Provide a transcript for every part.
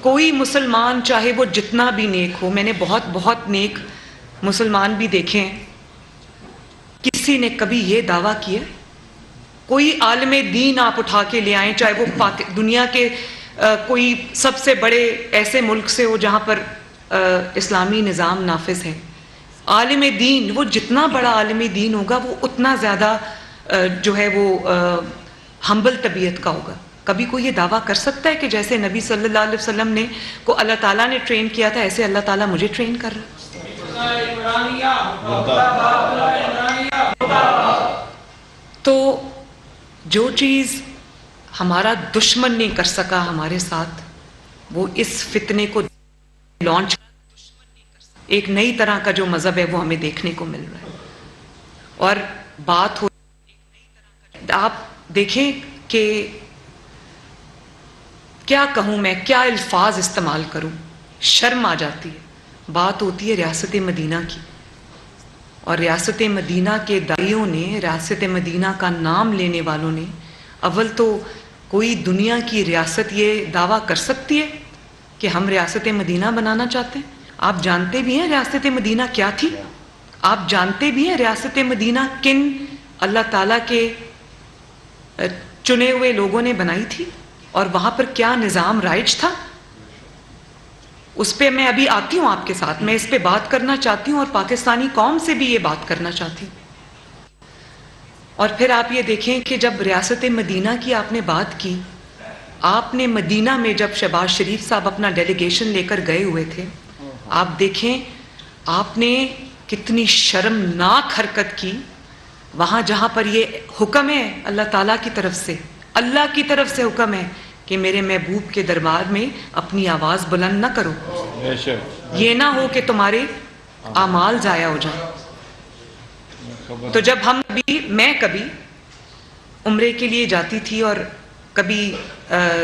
کوئی مسلمان چاہے وہ جتنا بھی نیک ہو، میں نے بہت بہت نیک مسلمان بھی دیکھے ہیں، کسی نے کبھی یہ دعویٰ کیا؟ کوئی عالم دین آپ اٹھا کے لے آئیں، چاہے وہ دنیا کے کوئی سب سے بڑے ایسے ملک سے ہو جہاں پر اسلامی نظام نافذ ہے، عالم دین وہ جتنا بڑا عالم دین ہوگا وہ اتنا زیادہ جو ہے وہ ہمبل طبیعت کا ہوگا۔ کبھی کوئی یہ دعویٰ کر سکتا ہے کہ جیسے نبی صلی اللہ علیہ وسلم نے کو اللہ تعالیٰ نے ٹرین کیا تھا ایسے اللہ تعالیٰ مجھے ٹرین کر رہا ہے؟ تو جو چیز ہمارا دشمن نہیں کر سکا ہمارے ساتھ، وہ اس فتنے کو لانچ ایک نئی طرح کا جو مذہب ہے وہ ہمیں دیکھنے کو مل رہا ہے۔ اور بات ہو، آپ دیکھیں کہ کیا کہوں میں، کیا الفاظ استعمال کروں، شرم آ جاتی ہے۔ بات ہوتی ہے ریاست مدینہ کی، اور ریاست مدینہ کے داعیوں نے، ریاست مدینہ کا نام لینے والوں نے، اول تو کوئی دنیا کی ریاست یہ دعویٰ کر سکتی ہے کہ ہم ریاست مدینہ بنانا چاہتے ہیں؟ آپ جانتے بھی ہیں ریاست مدینہ کیا تھی؟ آپ جانتے بھی ہیں ریاست مدینہ کن اللہ تعالیٰ کے چنے ہوئے لوگوں نے بنائی تھی، اور وہاں پر کیا نظام رائج تھا؟ اس پہ میں ابھی آتی ہوں آپ کے ساتھ، میں اس پہ بات کرنا چاہتی ہوں اور پاکستانی قوم سے بھی یہ بات کرنا چاہتی ہوں۔ اور پھر آپ یہ دیکھیں کہ جب ریاست مدینہ کی آپ نے بات کی، آپ نے مدینہ میں جب شہباز شریف صاحب اپنا ڈیلیگیشن لے کر گئے ہوئے تھے، آپ دیکھیں آپ نے کتنی شرمناک حرکت کی وہاں جہاں پر یہ حکم ہے اللہ تعالیٰ کی طرف سے، اللہ کی طرف سے حکم ہے کہ میرے محبوب کے دربار میں اپنی آواز بلند نہ کرو، یہ نہ ہو کہ تمہارے اعمال ضائع ہو جائیں۔ تو جب میں کبھی عمرے کے لیے جاتی تھی اور کبھی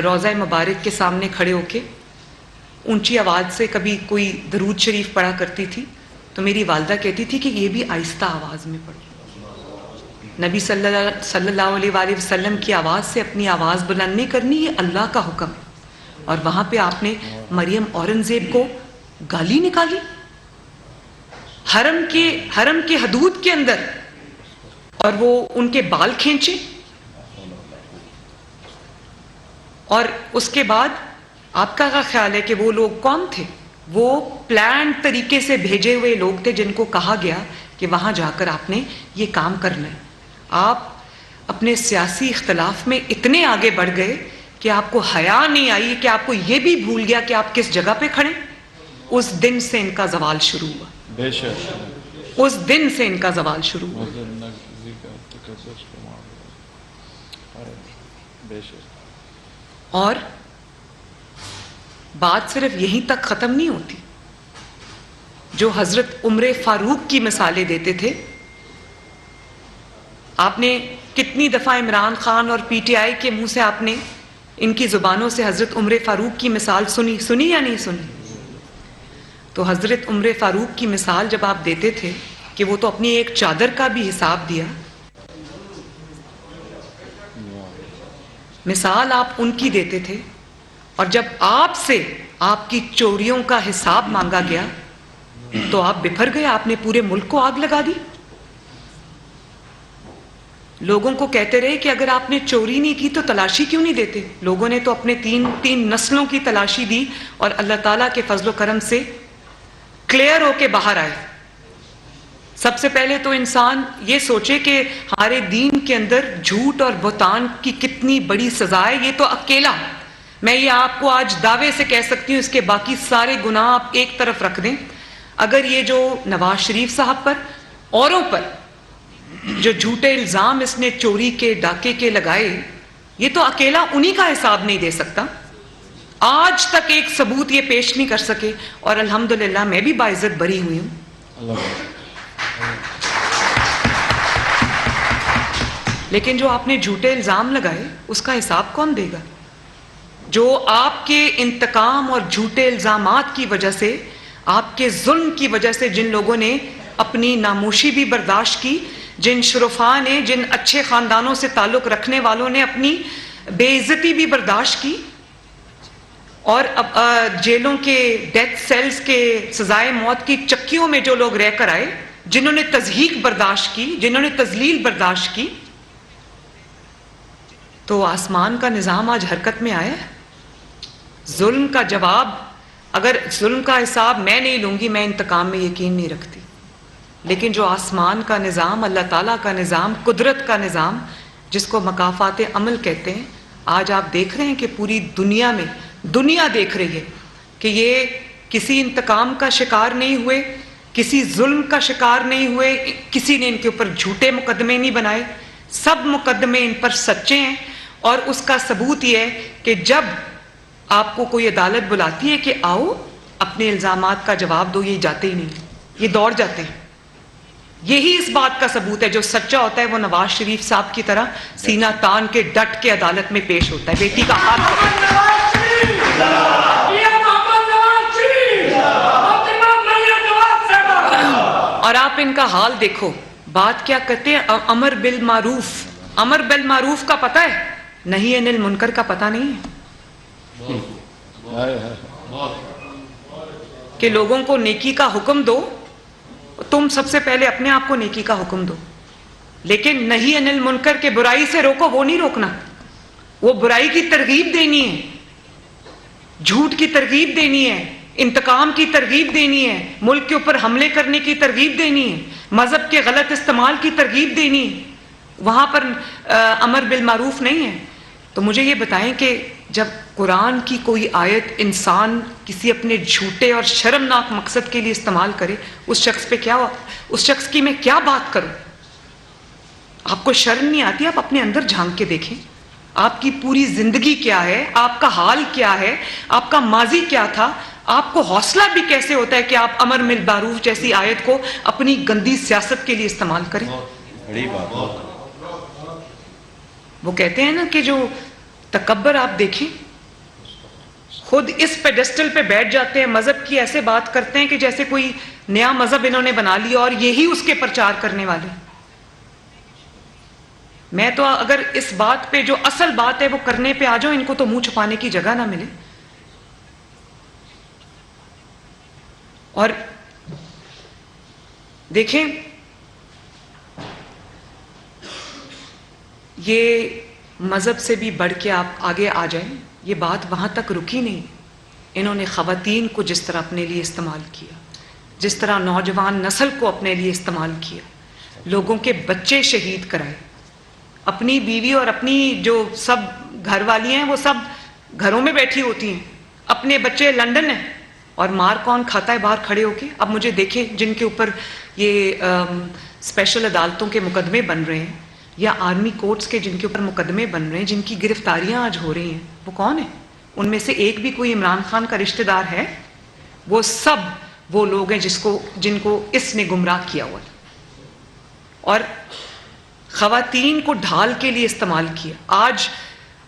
روضہ مبارک کے سامنے کھڑے ہو کے اونچی آواز سے کبھی کوئی درود شریف پڑھا کرتی تھی تو میری والدہ کہتی تھی کہ یہ بھی آہستہ آواز میں پڑھو۔ نبی صلی اللہ علیہ وآلہ وسلم کی آواز سے اپنی آواز بلند نہیں کرنی، یہ اللہ کا حکم ہے۔ اور وہاں پہ آپ نے مریم اورنگزیب کو گالی نکالی حرم کے حدود کے اندر، اور وہ ان کے بال کھینچے، اور اس کے بعد آپ کا کیا خیال ہے کہ وہ لوگ کون تھے؟ وہ پلان طریقے سے بھیجے ہوئے لوگ تھے جن کو کہا گیا کہ وہاں جا کر آپ نے یہ کام کرنا ہے۔ آپ اپنے سیاسی اختلاف میں اتنے آگے بڑھ گئے کہ آپ کو حیا نہیں آئی، کہ آپ کو یہ بھی بھول گیا کہ آپ کس جگہ پہ کھڑے۔ اس دن سے ان کا زوال شروع ہوا، بے شک اس دن سے ان کا زوال شروع ہوا۔ اور بات صرف یہیں تک ختم نہیں ہوتی، جو حضرت عمر فاروق کی مثالیں دیتے تھے، آپ نے کتنی دفعہ عمران خان اور پی ٹی آئی کے منہ سے آپ نے ان کی زبانوں سے حضرت عمر فاروق کی مثال سنی یا نہیں سنی؟ تو حضرت عمر فاروق کی مثال جب آپ دیتے تھے کہ وہ تو اپنی ایک چادر کا بھی حساب دیا، مثال آپ ان کی دیتے تھے، اور جب آپ سے آپ کی چوریوں کا حساب مانگا گیا تو آپ بپھر گئے، آپ نے پورے ملک کو آگ لگا دی۔ لوگوں کو کہتے رہے کہ اگر آپ نے چوری نہیں کی تو تلاشی کیوں نہیں دیتے؟ لوگوں نے تو اپنے تین نسلوں کی تلاشی دی، اور اللہ تعالیٰ کے فضل و کرم سے کلیئر ہو کے باہر آئے۔ سب سے پہلے تو انسان یہ سوچے کہ ہمارے دین کے اندر جھوٹ اور بہتان کی کتنی بڑی سزا ہے۔ یہ تو اکیلا، میں یہ آپ کو آج دعوے سے کہہ سکتی ہوں، اس کے باقی سارے گناہ آپ ایک طرف رکھ دیں، اگر یہ جو نواز شریف صاحب پر اوروں پر جو جھوٹے الزام اس نے چوری کے ڈاکے کے لگائے، یہ تو اکیلا انہی کا حساب نہیں دے سکتا، آج تک ایک ثبوت یہ پیش نہیں کر سکے، اور الحمدللہ میں بھی باعزت بری ہوئی ہوں۔ لیکن جو آپ نے جھوٹے الزام لگائے اس کا حساب کون دے گا؟ جو آپ کے انتقام اور جھوٹے الزامات کی وجہ سے، آپ کے ظلم کی وجہ سے جن لوگوں نے اپنی ناموشی بھی برداشت کی، جن شرفاء نے، جن اچھے خاندانوں سے تعلق رکھنے والوں نے اپنی بے عزتی بھی برداشت کی، اور اب جیلوں کے ڈیتھ سیلز کے سزائے موت کی چکیوں میں جو لوگ رہ کر آئے، جنہوں نے تضحیک برداشت کی، جنہوں نے تذلیل برداشت کی، تو آسمان کا نظام آج حرکت میں آیا ہے۔ ظلم کا جواب، اگر ظلم کا حساب میں نہیں لوں گی، میں انتقام میں یقین نہیں رکھتی، لیکن جو آسمان کا نظام، اللہ تعالیٰ کا نظام، قدرت کا نظام، جس کو مکافات عمل کہتے ہیں، آج آپ دیکھ رہے ہیں کہ پوری دنیا میں، دنیا دیکھ رہی ہے کہ یہ کسی انتقام کا شکار نہیں ہوئے، کسی ظلم کا شکار نہیں ہوئے، کسی نے ان کے اوپر جھوٹے مقدمے نہیں بنائے، سب مقدمے ان پر سچے ہیں۔ اور اس کا ثبوت یہ ہے کہ جب آپ کو کوئی عدالت بلاتی ہے کہ آؤ اپنے الزامات کا جواب دو، یہ جاتے ہی نہیں، یہ دوڑ جاتے ہیں۔ یہی اس بات کا ثبوت ہے، جو سچا ہوتا ہے وہ نواز شریف صاحب کی طرح سینہ تان کے ڈٹ کے عدالت میں پیش ہوتا ہے، بیٹی کا ہاتھ پکڑ۔ اور آپ ان کا حال دیکھو، بات کیا کرتے ہیں، امر بالمعروف۔ امر بالمعروف کا پتہ ہے، نہیں انل منکر کا پتہ نہیں ہے کہ لوگوں کو نیکی کا حکم دو، تم سب سے پہلے اپنے آپ کو نیکی کا حکم دو، لیکن نہیں انل منکر کے برائی سے روکو، وہ نہیں روکنا، وہ برائی کی ترغیب دینی ہے، جھوٹ کی ترغیب دینی ہے، انتقام کی ترغیب دینی ہے، ملک کے اوپر حملے کرنے کی ترغیب دینی ہے، مذہب کے غلط استعمال کی ترغیب دینی ہے، وہاں پر امر بالمعروف نہیں ہے۔ تو مجھے یہ بتائیں کہ جب قرآن کی کوئی آیت انسان کسی اپنے جھوٹے اور شرمناک مقصد کے لیے استعمال کرے، اس شخص پہ کیا، اس شخص کی میں کیا بات کروں؟ آپ کو شرم نہیں آتی؟ آپ اپنے اندر جھانک کے دیکھیں، آپ کی پوری زندگی کیا ہے، آپ کا حال کیا ہے، آپ کا ماضی کیا تھا، آپ کو حوصلہ بھی کیسے ہوتا ہے کہ آپ امر بالمعروف جیسی آیت کو اپنی گندی سیاست کے لیے استعمال کریں؟ وہ کہتے ہیں نا کہ جو تکبر آپ دیکھیں، خود اس پیڈسٹل پہ بیٹھ جاتے ہیں، مذہب کی ایسے بات کرتے ہیں کہ جیسے کوئی نیا مذہب انہوں نے بنا لیا اور یہی اس کے پرچار کرنے والے۔ میں تو اگر اس بات پہ جو اصل بات ہے وہ کرنے پہ آ جاؤں، ان کو تو منہ چھپانے کی جگہ نہ ملے۔ اور دیکھیں، یہ مذہب سے بھی بڑھ کے آپ آگے آ جائیں، یہ بات وہاں تک رکی نہیں۔ انہوں نے خواتین کو جس طرح اپنے لیے استعمال کیا، جس طرح نوجوان نسل کو اپنے لیے استعمال کیا، لوگوں کے بچے شہید کرائے، اپنی بیوی اور اپنی جو سب گھر والی ہیں وہ سب گھروں میں بیٹھی ہوتی ہیں، اپنے بچے لندن ہیں، اور مار کون کھاتا ہے باہر کھڑے ہو کے؟ اب مجھے دیکھیں جن کے اوپر یہ اسپیشل عدالتوں کے مقدمے بن رہے ہیں، یا آرمی کورٹس کے جن کے اوپر مقدمے بن رہے ہیں، جن کی گرفتاریاں آج ہو رہی ہیں، وہ کون ہیں؟ ان میں سے ایک بھی کوئی عمران خان کا رشتہ دار ہے؟ وہ سب وہ لوگ ہیں جن کو اس نے گمراہ کیا ہوا ہے، اور خواتین کو ڈھال کے لیے استعمال کیا۔ آج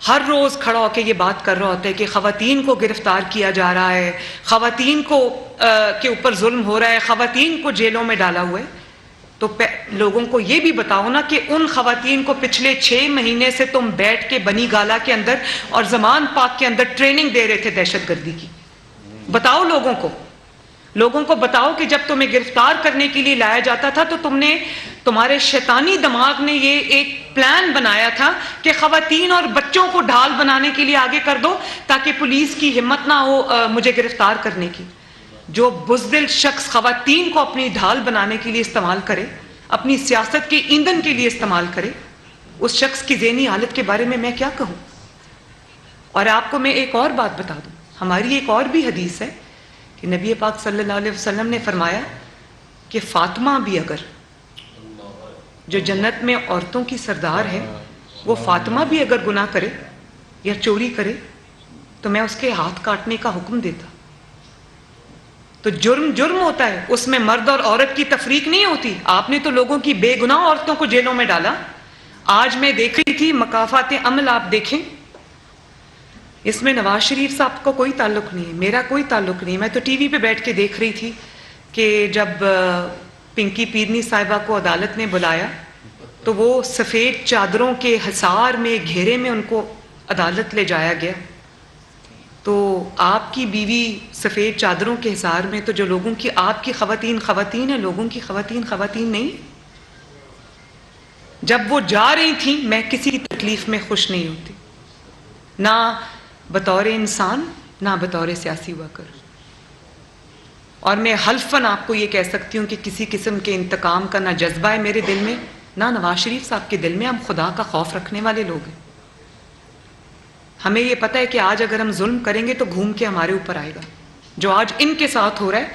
ہر روز کھڑا ہو کے یہ بات کر رہا ہوتا ہے کہ خواتین کو گرفتار کیا جا رہا ہے، خواتین کو کے اوپر ظلم ہو رہا ہے، خواتین کو جیلوں میں ڈالا ہوا ہے۔ تو لوگوں کو یہ بھی بتاؤ نا کہ ان خواتین کو پچھلے 6 مہینے سے تم بیٹھ کے بنی گالا کے اندر اور زمان پاک کے اندر ٹریننگ دے رہے تھے دہشت گردی کی۔ بتاؤ لوگوں کو بتاؤ کہ جب تمہیں گرفتار کرنے کے لیے لایا جاتا تھا تو تمہارے شیطانی دماغ نے یہ ایک پلان بنایا تھا کہ خواتین اور بچوں کو ڈھال بنانے کے لیے آگے کر دو تاکہ پولیس کی ہمت نہ ہو مجھے گرفتار کرنے کی۔ جو بزدل شخص خواتین کو اپنی ڈھال بنانے کے لیے استعمال کرے، اپنی سیاست کے ایندھن کے لیے استعمال کرے، اس شخص کی ذہنی حالت کے بارے میں کیا کہوں؟ اور آپ کو میں ایک اور بات بتا دوں، ہماری ایک اور بھی حدیث ہے کہ نبی پاک صلی اللہ علیہ وسلم نے فرمایا کہ فاطمہ بھی اگر، جو جنت میں عورتوں کی سردار ہے، وہ فاطمہ بھی اگر گناہ کرے یا چوری کرے تو میں اس کے ہاتھ کاٹنے کا حکم دیتا۔ تو جرم ہوتا ہے، اس میں مرد اور عورت کی تفریق نہیں ہوتی۔ آپ نے تو لوگوں کی بے گناہ عورتوں کو جیلوں میں ڈالا۔ آج میں دیکھ رہی تھی مکافات عمل، آپ دیکھیں، اس میں نواز شریف صاحب کو کوئی تعلق نہیں ہے، میرا کوئی تعلق نہیں۔ میں تو ٹی وی پہ بیٹھ کے دیکھ رہی تھی کہ جب پنکی پیرنی صاحبہ کو عدالت نے بلایا تو وہ سفید چادروں کے حصار میں، گھیرے میں ان کو عدالت لے جایا گیا، تو آپ کی بیوی سفید چادروں کے حصار میں، تو جو لوگوں کی آپ کی خواتین خواتین ہیں، لوگوں کی خواتین خواتین نہیں. جب وہ جا رہی تھیں میں کسی کی تکلیف میں خوش نہیں ہوتی، نہ بطور انسان نہ بطور سیاسی ورکر. اور میں حلفاً آپ کو یہ کہہ سکتی ہوں کہ کسی قسم کے انتقام کا نہ جذبہ ہے میرے دل میں، نہ نواز شریف صاحب کے دل میں. ہم خدا کا خوف رکھنے والے لوگ ہیں. ہمیں یہ پتہ ہے کہ آج اگر ہم ظلم کریں گے تو گھوم کے ہمارے اوپر آئے گا. جو آج ان کے ساتھ ہو رہا ہے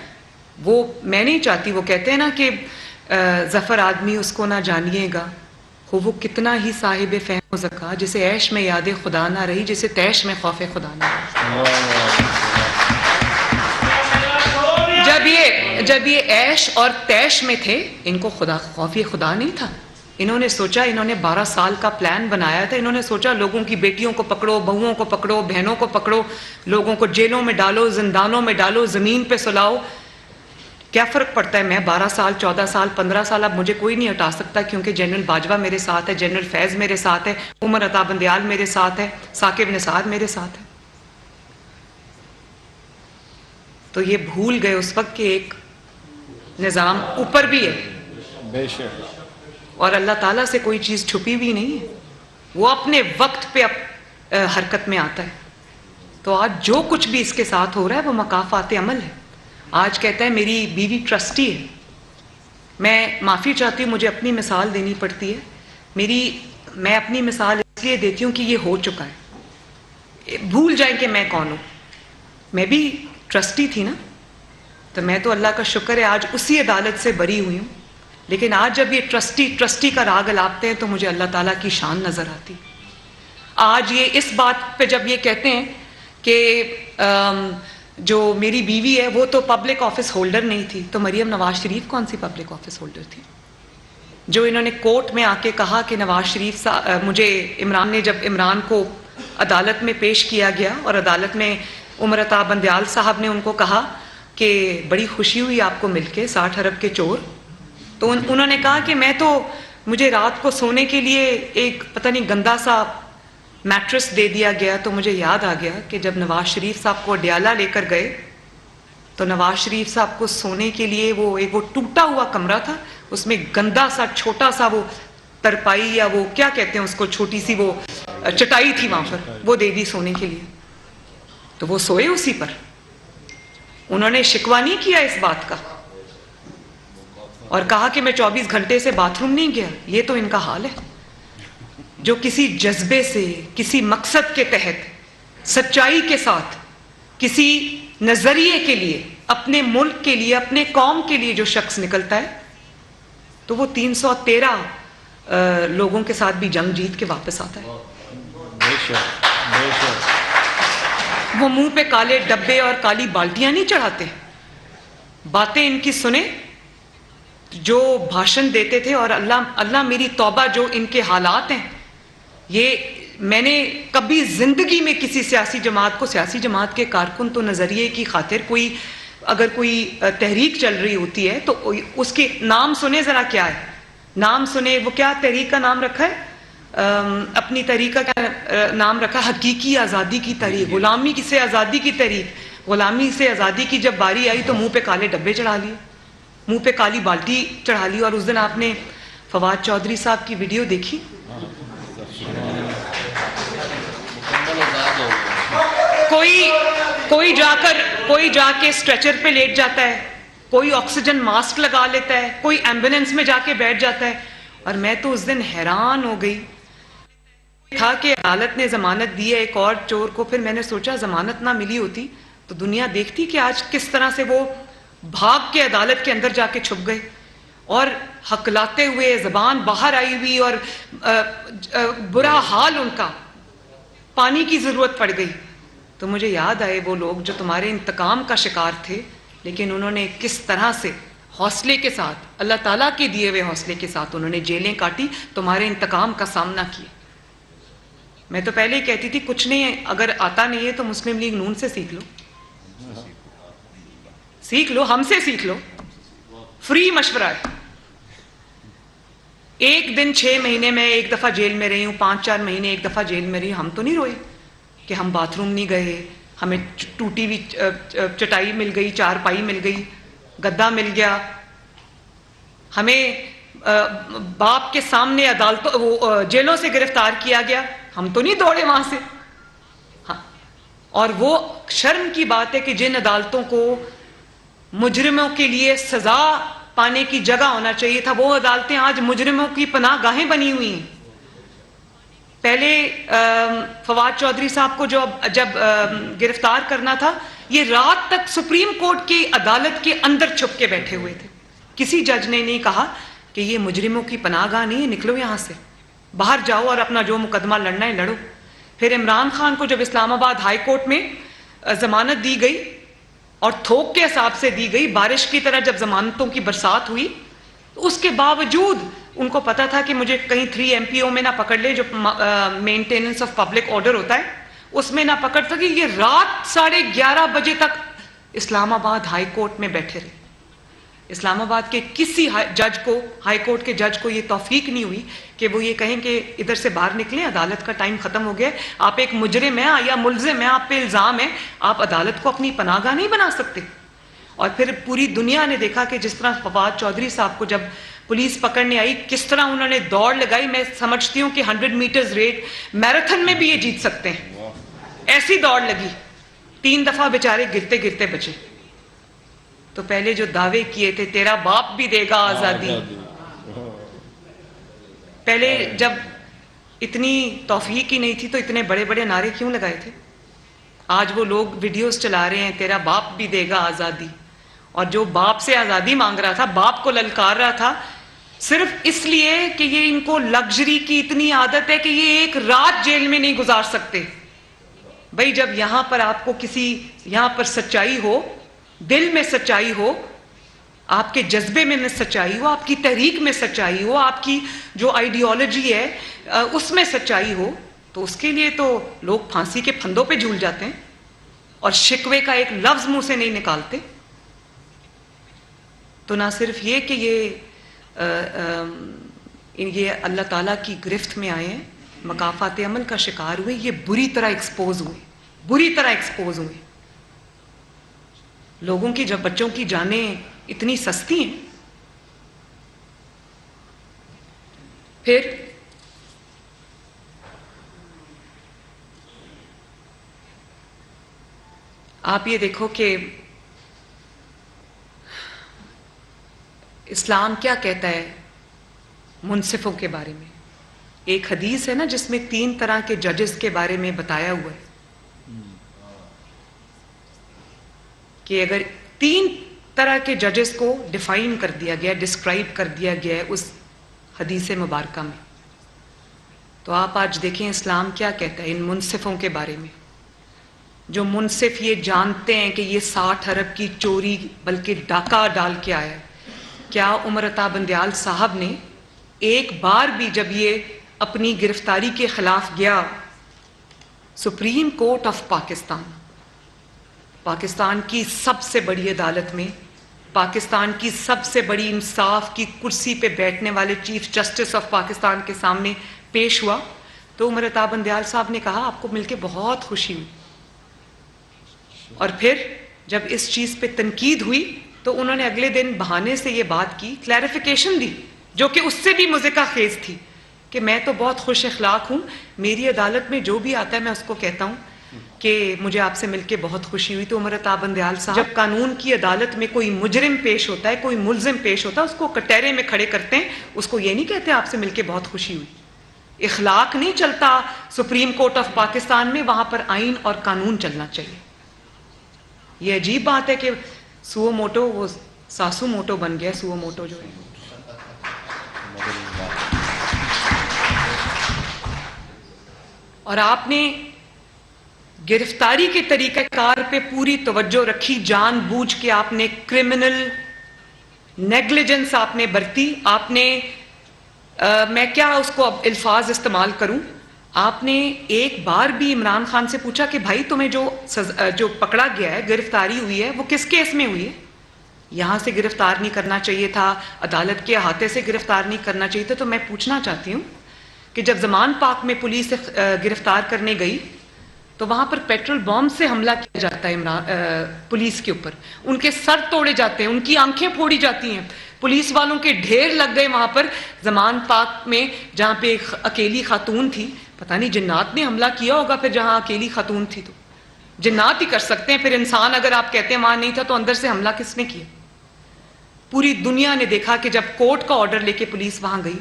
وہ میں نہیں چاہتی. وہ کہتے ہیں نا کہ ظفر آدمی اس کو نہ جانیے گا، وہ کتنا ہی صاحب فہم و ذکا، جسے عیش میں یاد خدا نہ رہی، جسے تیش میں خوف خدا نہ رہی. جب یہ عیش اور تیش میں تھے ان کو خوف خدا نہیں تھا. انہوں نے سوچا، انہوں نے 12 سال کا پلان بنایا تھا. انہوں نے سوچا لوگوں کی بیٹیوں کو پکڑو، بہوؤں کو پکڑو، بہنوں کو پکڑو، لوگوں کو جیلوں میں ڈالو، زندانوں میں ڈالو، زمین پہ سلاؤ. کیا فرق پڑتا ہے میں 12 سال 14 سال 15 سال، اب مجھے کوئی نہیں ہٹا سکتا کیونکہ جنرل باجوہ میرے ساتھ ہے، جنرل فیض میرے ساتھ ہے، عمر عطا بندیال میرے ساتھ ہے، ثاقب نثار میرے ساتھ ہے. تو یہ بھول گئے اس وقت کہ ایک نظام اوپر بھی ہے، بے شک، اور اللہ تعالیٰ سے کوئی چیز چھپی بھی نہیں ہے. وہ اپنے وقت پہ حرکت میں آتا ہے. تو آج جو کچھ بھی اس کے ساتھ ہو رہا ہے وہ مکافات عمل ہے. آج کہتا ہے میری بیوی ٹرسٹی ہے. میں معافی چاہتی ہوں، مجھے اپنی مثال دینی پڑتی ہے. میں اپنی مثال اس لیے دیتی ہوں کہ یہ ہو چکا ہے. بھول جائیں کہ میں کون ہوں. میں بھی ٹرسٹی تھی نا، تو میں تو اللہ کا شکر ہے آج اسی عدالت سے بری ہوئی ہوں. لیکن آج جب یہ ٹرسٹی کا راگ الاپتے ہیں تو مجھے اللہ تعالیٰ کی شان نظر آتی. آج یہ اس بات پہ جب یہ کہتے ہیں کہ جو میری بیوی ہے وہ تو پبلک آفس ہولڈر نہیں تھی، تو مریم نواز شریف کون سی پبلک آفس ہولڈر تھی؟ جو انہوں نے کورٹ میں آ کے کہا کہ نواز شریف مجھے عمران نے، جب عمران کو عدالت میں پیش کیا گیا اور عدالت میں عمر عطا بندیال صاحب نے ان کو کہا کہ بڑی خوشی ہوئی آپ کو مل کے 60 ارب کے چور، تو انہوں نے کہا کہ مجھے رات کو سونے کے لیے ایک پتہ نہیں گندا سا میٹرس دے دیا گیا. تو مجھے یاد آ گیا کہ جب نواز شریف صاحب کو اڈیالہ لے کر گئے تو نواز شریف صاحب کو سونے کے لیے وہ ٹوٹا ہوا کمرہ تھا، اس میں گندا سا چھوٹا سا وہ ترپائی یا وہ کیا کہتے ہیں اس کو، چھوٹی سی وہ چٹائی تھی وہاں پر، وہ دے دی سونے کے لیے. تو وہ سوئے اسی پر. انہوں نے شکوہ نہیں کیا اس بات کا اور کہا کہ میں 24 گھنٹے سے باتھ روم نہیں گیا. یہ تو ان کا حال ہے جو کسی جذبے سے، کسی مقصد کے تحت، سچائی کے ساتھ، کسی نظریے کے لیے، اپنے ملک کے لیے، اپنے قوم کے لیے جو شخص نکلتا ہے تو وہ 313 لوگوں کے ساتھ بھی جنگ جیت کے واپس آتا ہے. بے شک، بے شک. وہ منہ پہ کالے ڈبے اور کالی بالٹیاں نہیں چڑھاتے. باتیں ان کی سنیں جو بھاشن دیتے تھے. اور اللہ میری توبہ جو ان کے حالات ہیں. یہ میں نے کبھی زندگی میں کسی سیاسی جماعت کو، سیاسی جماعت کے کارکن تو نظریے کی خاطر اگر کوئی تحریک چل رہی ہوتی ہے تو اس کے نام سنیں ذرا، کیا ہے نام سنیں. وہ کیا تحریک کا نام رکھا ہے، اپنی تحریک کا نام رکھا حقیقی آزادی کی تحریک، غلامی سے آزادی کی تحریک. غلامی سے آزادی کی جب باری آئی تو منہ پہ کالے ڈبے چڑھا لیے، منہ پہ کالی بالٹی چڑھا لی. اور اس دن آپ نے فواد چودھری صاحب کی ویڈیو دیکھی، کوئی جا کے اسٹریچر پہ لیٹ جاتا ہے، کوئی آکسیجن ماسک لگا لیتا ہے، کوئی ایمبولینس میں جا کے بیٹھ جاتا ہے. اور میں تو اس دن حیران ہو گئی تھا کہ عدالت نے ضمانت دی ہے ایک اور چور کو. پھر میں نے سوچا ضمانت نہ ملی ہوتی تو دنیا دیکھتی کہ آج کس طرح سے وہ بھاگ کے عدالت کے اندر جا کے چھپ گئے اور ہکلاتے ہوئے، زبان باہر آئی ہوئی اور برا حال ان کا. پانی کی ضرورت پڑ گئی. تو مجھے یاد آئے وہ لوگ جو تمہارے انتقام کا شکار تھے، لیکن انہوں نے کس طرح سے حوصلے کے ساتھ، اللہ تعالیٰ کے دیے ہوئے حوصلے کے ساتھ انہوں نے جیلیں کاٹی، تمہارے انتقام کا سامنا کیا. میں تو پہلے ہی کہتی تھی کچھ نہیں ہے، اگر آتا نہیں ہے تو مسلم لیگ نون سے سیکھ لو، ہم سے سیکھ لو. فری مشورہ ہے. ایک دن 6 مہینے میں ایک دفعہ جیل میں رہی ہوں، 5-4 مہینے ایک دفعہ جیل میں رہی ہوں. ہم تو نہیں روئے کہ ہم باتھ روم نہیں گئے، ہمیں ٹوٹی ہوئی چٹائی مل گئی, چارپائی مل گئی, گدا مل گیا, ہمیں باپ کے سامنے عدالتوں جیلوں سے گرفتار کیا گیا, ہم تو نہیں دوڑے وہاں سے. ہاں, اور وہ شرم کی بات ہے کہ جن عدالتوں کو مجرموں کے لیے سزا پانے کی جگہ ہونا چاہیے تھا, وہ عدالتیں آج مجرموں کی پناہ گاہیں بنی ہوئی ہیں. پہلے فواد چودھری صاحب کو جب گرفتار کرنا تھا, یہ رات تک سپریم کورٹ کی عدالت کے اندر چھپ کے بیٹھے ہوئے تھے. کسی جج نے نہیں کہا کہ یہ مجرموں کی پناہ گاہ نہیں ہے, نکلو یہاں سے, باہر جاؤ اور اپنا جو مقدمہ لڑنا ہے لڑو. پھر عمران خان کو جب اسلام آباد ہائی کورٹ میں ضمانت دی گئی اور تھوک کے حساب سے دی گئی, بارش کی طرح جب ضمانتوں کی برسات ہوئی, اس کے باوجود ان کو پتا تھا کہ مجھے کہیں 3 MPO میں نہ پکڑ لے, جو مینٹیننس آف پبلک آرڈر ہوتا ہے اس میں نہ پکڑ سکے. یہ رات 11:30 بجے تک اسلام آباد ہائی کورٹ میں بیٹھے رہے. اسلام آباد کے کسی جج کو, ہائی کورٹ کے جج کو یہ توفیق نہیں ہوئی کہ وہ یہ کہیں کہ ادھر سے باہر نکلیں, عدالت کا ٹائم ختم ہو گیا, آپ ایک مجرم ہیں یا ملزم ہیں, آپ پہ الزام ہے, آپ عدالت کو اپنی پناہ گاہ نہیں بنا سکتے. اور پھر پوری دنیا نے دیکھا کہ جس طرح فواد چودھری صاحب کو جب پولیس پکڑنے آئی, کس طرح انہوں نے دوڑ لگائی. میں سمجھتی ہوں کہ 100 میٹرز ریٹ میراتھن میں بھی یہ جیت سکتے ہیں, ایسی دوڑ لگی. 3 دفعہ بیچارے گرتے گرتے بچے. تو پہلے جو دعوے کیے تھے, تیرا باپ بھی دے گا آزادی, پہلے جب اتنی توفیق ہی نہیں تھی تو اتنے بڑے بڑے نعرے کیوں لگائے تھے؟ آج وہ لوگ ویڈیوز چلا رہے ہیں, تیرا باپ بھی دے گا آزادی, اور جو باپ سے آزادی مانگ رہا تھا, باپ کو للکار رہا تھا, صرف اس لیے کہ یہ ان کو لگژری کی اتنی عادت ہے کہ یہ ایک رات جیل میں نہیں گزار سکتے. بھائی جب یہاں پر آپ کو یہاں پر سچائی ہو, دل میں سچائی ہو, آپ کے جذبے میں سچائی ہو, آپ کی تحریک میں سچائی ہو, آپ کی جو آئیڈیالوجی ہے اس میں سچائی ہو, تو اس کے لیے تو لوگ پھانسی کے پھندوں پہ جھول جاتے ہیں اور شکوے کا ایک لفظ منہ سے نہیں نکالتے. تو نہ صرف یہ کہ یہ اللہ تعالیٰ کی گرفت میں آئے ہیں, مکافات عمل کا شکار ہوئے, یہ بری طرح ایکسپوز ہوئے. لوگوں کی جب بچوں کی جانیں اتنی سستی ہیں. پھر آپ یہ دیکھو کہ اسلام کیا کہتا ہے منصفوں کے بارے میں. ایک حدیث ہے نا جس میں 3 طرح کے ججز کے بارے میں بتایا ہوا ہے کہ اگر 3 طرح کے ججز کو ڈیفائن کر دیا گیا, ڈسکرائب کر دیا گیا ہے اس حدیث مبارکہ میں, تو آپ آج دیکھیں اسلام کیا کہتا ہے ان منصفوں کے بارے میں. جو منصف یہ جانتے ہیں کہ یہ 60 ارب کی چوری بلکہ ڈاکہ ڈال کے آیا ہے. کیا عمر عطا بندیال صاحب نے ایک بار بھی جب یہ اپنی گرفتاری کے خلاف گیا سپریم کورٹ آف پاکستان کی سب سے بڑی عدالت میں, پاکستان کی سب سے بڑی انصاف کی کرسی پہ بیٹھنے والے چیف جسٹس آف پاکستان کے سامنے پیش ہوا, تو عمر عطا بندیال صاحب نے کہا آپ کو مل کے بہت خوشی ہوئی. اور پھر جب اس چیز پہ تنقید ہوئی تو انہوں نے اگلے دن بہانے سے یہ بات کی, کلیریفیکیشن دی, جو کہ اس سے بھی مضحکہ خیز تھی کہ میں تو بہت خوش اخلاق ہوں, میری عدالت میں جو بھی آتا ہے میں اس کو کہتا ہوں کہ مجھے آپ سے مل کے بہت خوشی ہوئی. تو عمر عطا بندیال صاحب جب قانون کی عدالت میں کوئی مجرم پیش ہوتا ہے, کوئی ملزم پیش ہوتا ہے, اس کو کٹہرے میں کھڑے کرتے ہیں, اس کو یہ نہیں کہتے آپ سے مل کے بہت خوشی ہوئی. اخلاق نہیں چلتا سپریم کورٹ آف پاکستان میں, وہاں پر آئین اور قانون چلنا چاہیے. یہ عجیب بات ہے کہ سوو موٹو وہ ساسو موٹو بن گیا, سوو موٹو جو ہے. اور آپ نے گرفتاری کے طریقہ کار پہ پوری توجہ رکھی, جان بوجھ کے آپ نے کرمنل نیگلیجنس آپ نے برتی. آپ نے میں کیا اس کو اب الفاظ استعمال کروں, آپ نے ایک بار بھی عمران خان سے پوچھا کہ بھائی تمہیں جو پکڑا گیا ہے, گرفتاری ہوئی ہے, وہ کس کیس میں ہوئی ہے؟ یہاں سے گرفتار نہیں کرنا چاہیے تھا, عدالت کے احاطے سے گرفتار نہیں کرنا چاہیے تھا. تو میں پوچھنا چاہتی ہوں کہ جب زمان پاک میں پولیس گرفتار کرنے گئی تو وہاں پر پیٹرول بم سے حملہ کیا جاتا ہے پولیس کے اوپر، ان کے سر توڑے جاتے ہیں، ان کی آنکھیں پھوڑی جاتی ہیں، پولیس والوں کے ڈھیر لگ گئے وہاں پر زمان پاک میں، جہاں پہ ایک اکیلی خاتون تھی. پتہ نہیں جنات نے حملہ کیا ہوگا پھر جہاں اکیلی خاتون تھی. تو جنات ہی کر سکتے ہیں، پھر انسان اگر آپ کہتے ہیں وہاں نہیں تھا تو اندر سے حملہ کس نے کیا؟ پوری دنیا نے دیکھا کہ جب کورٹ کا آرڈر لے کے پولیس وہاں گئی،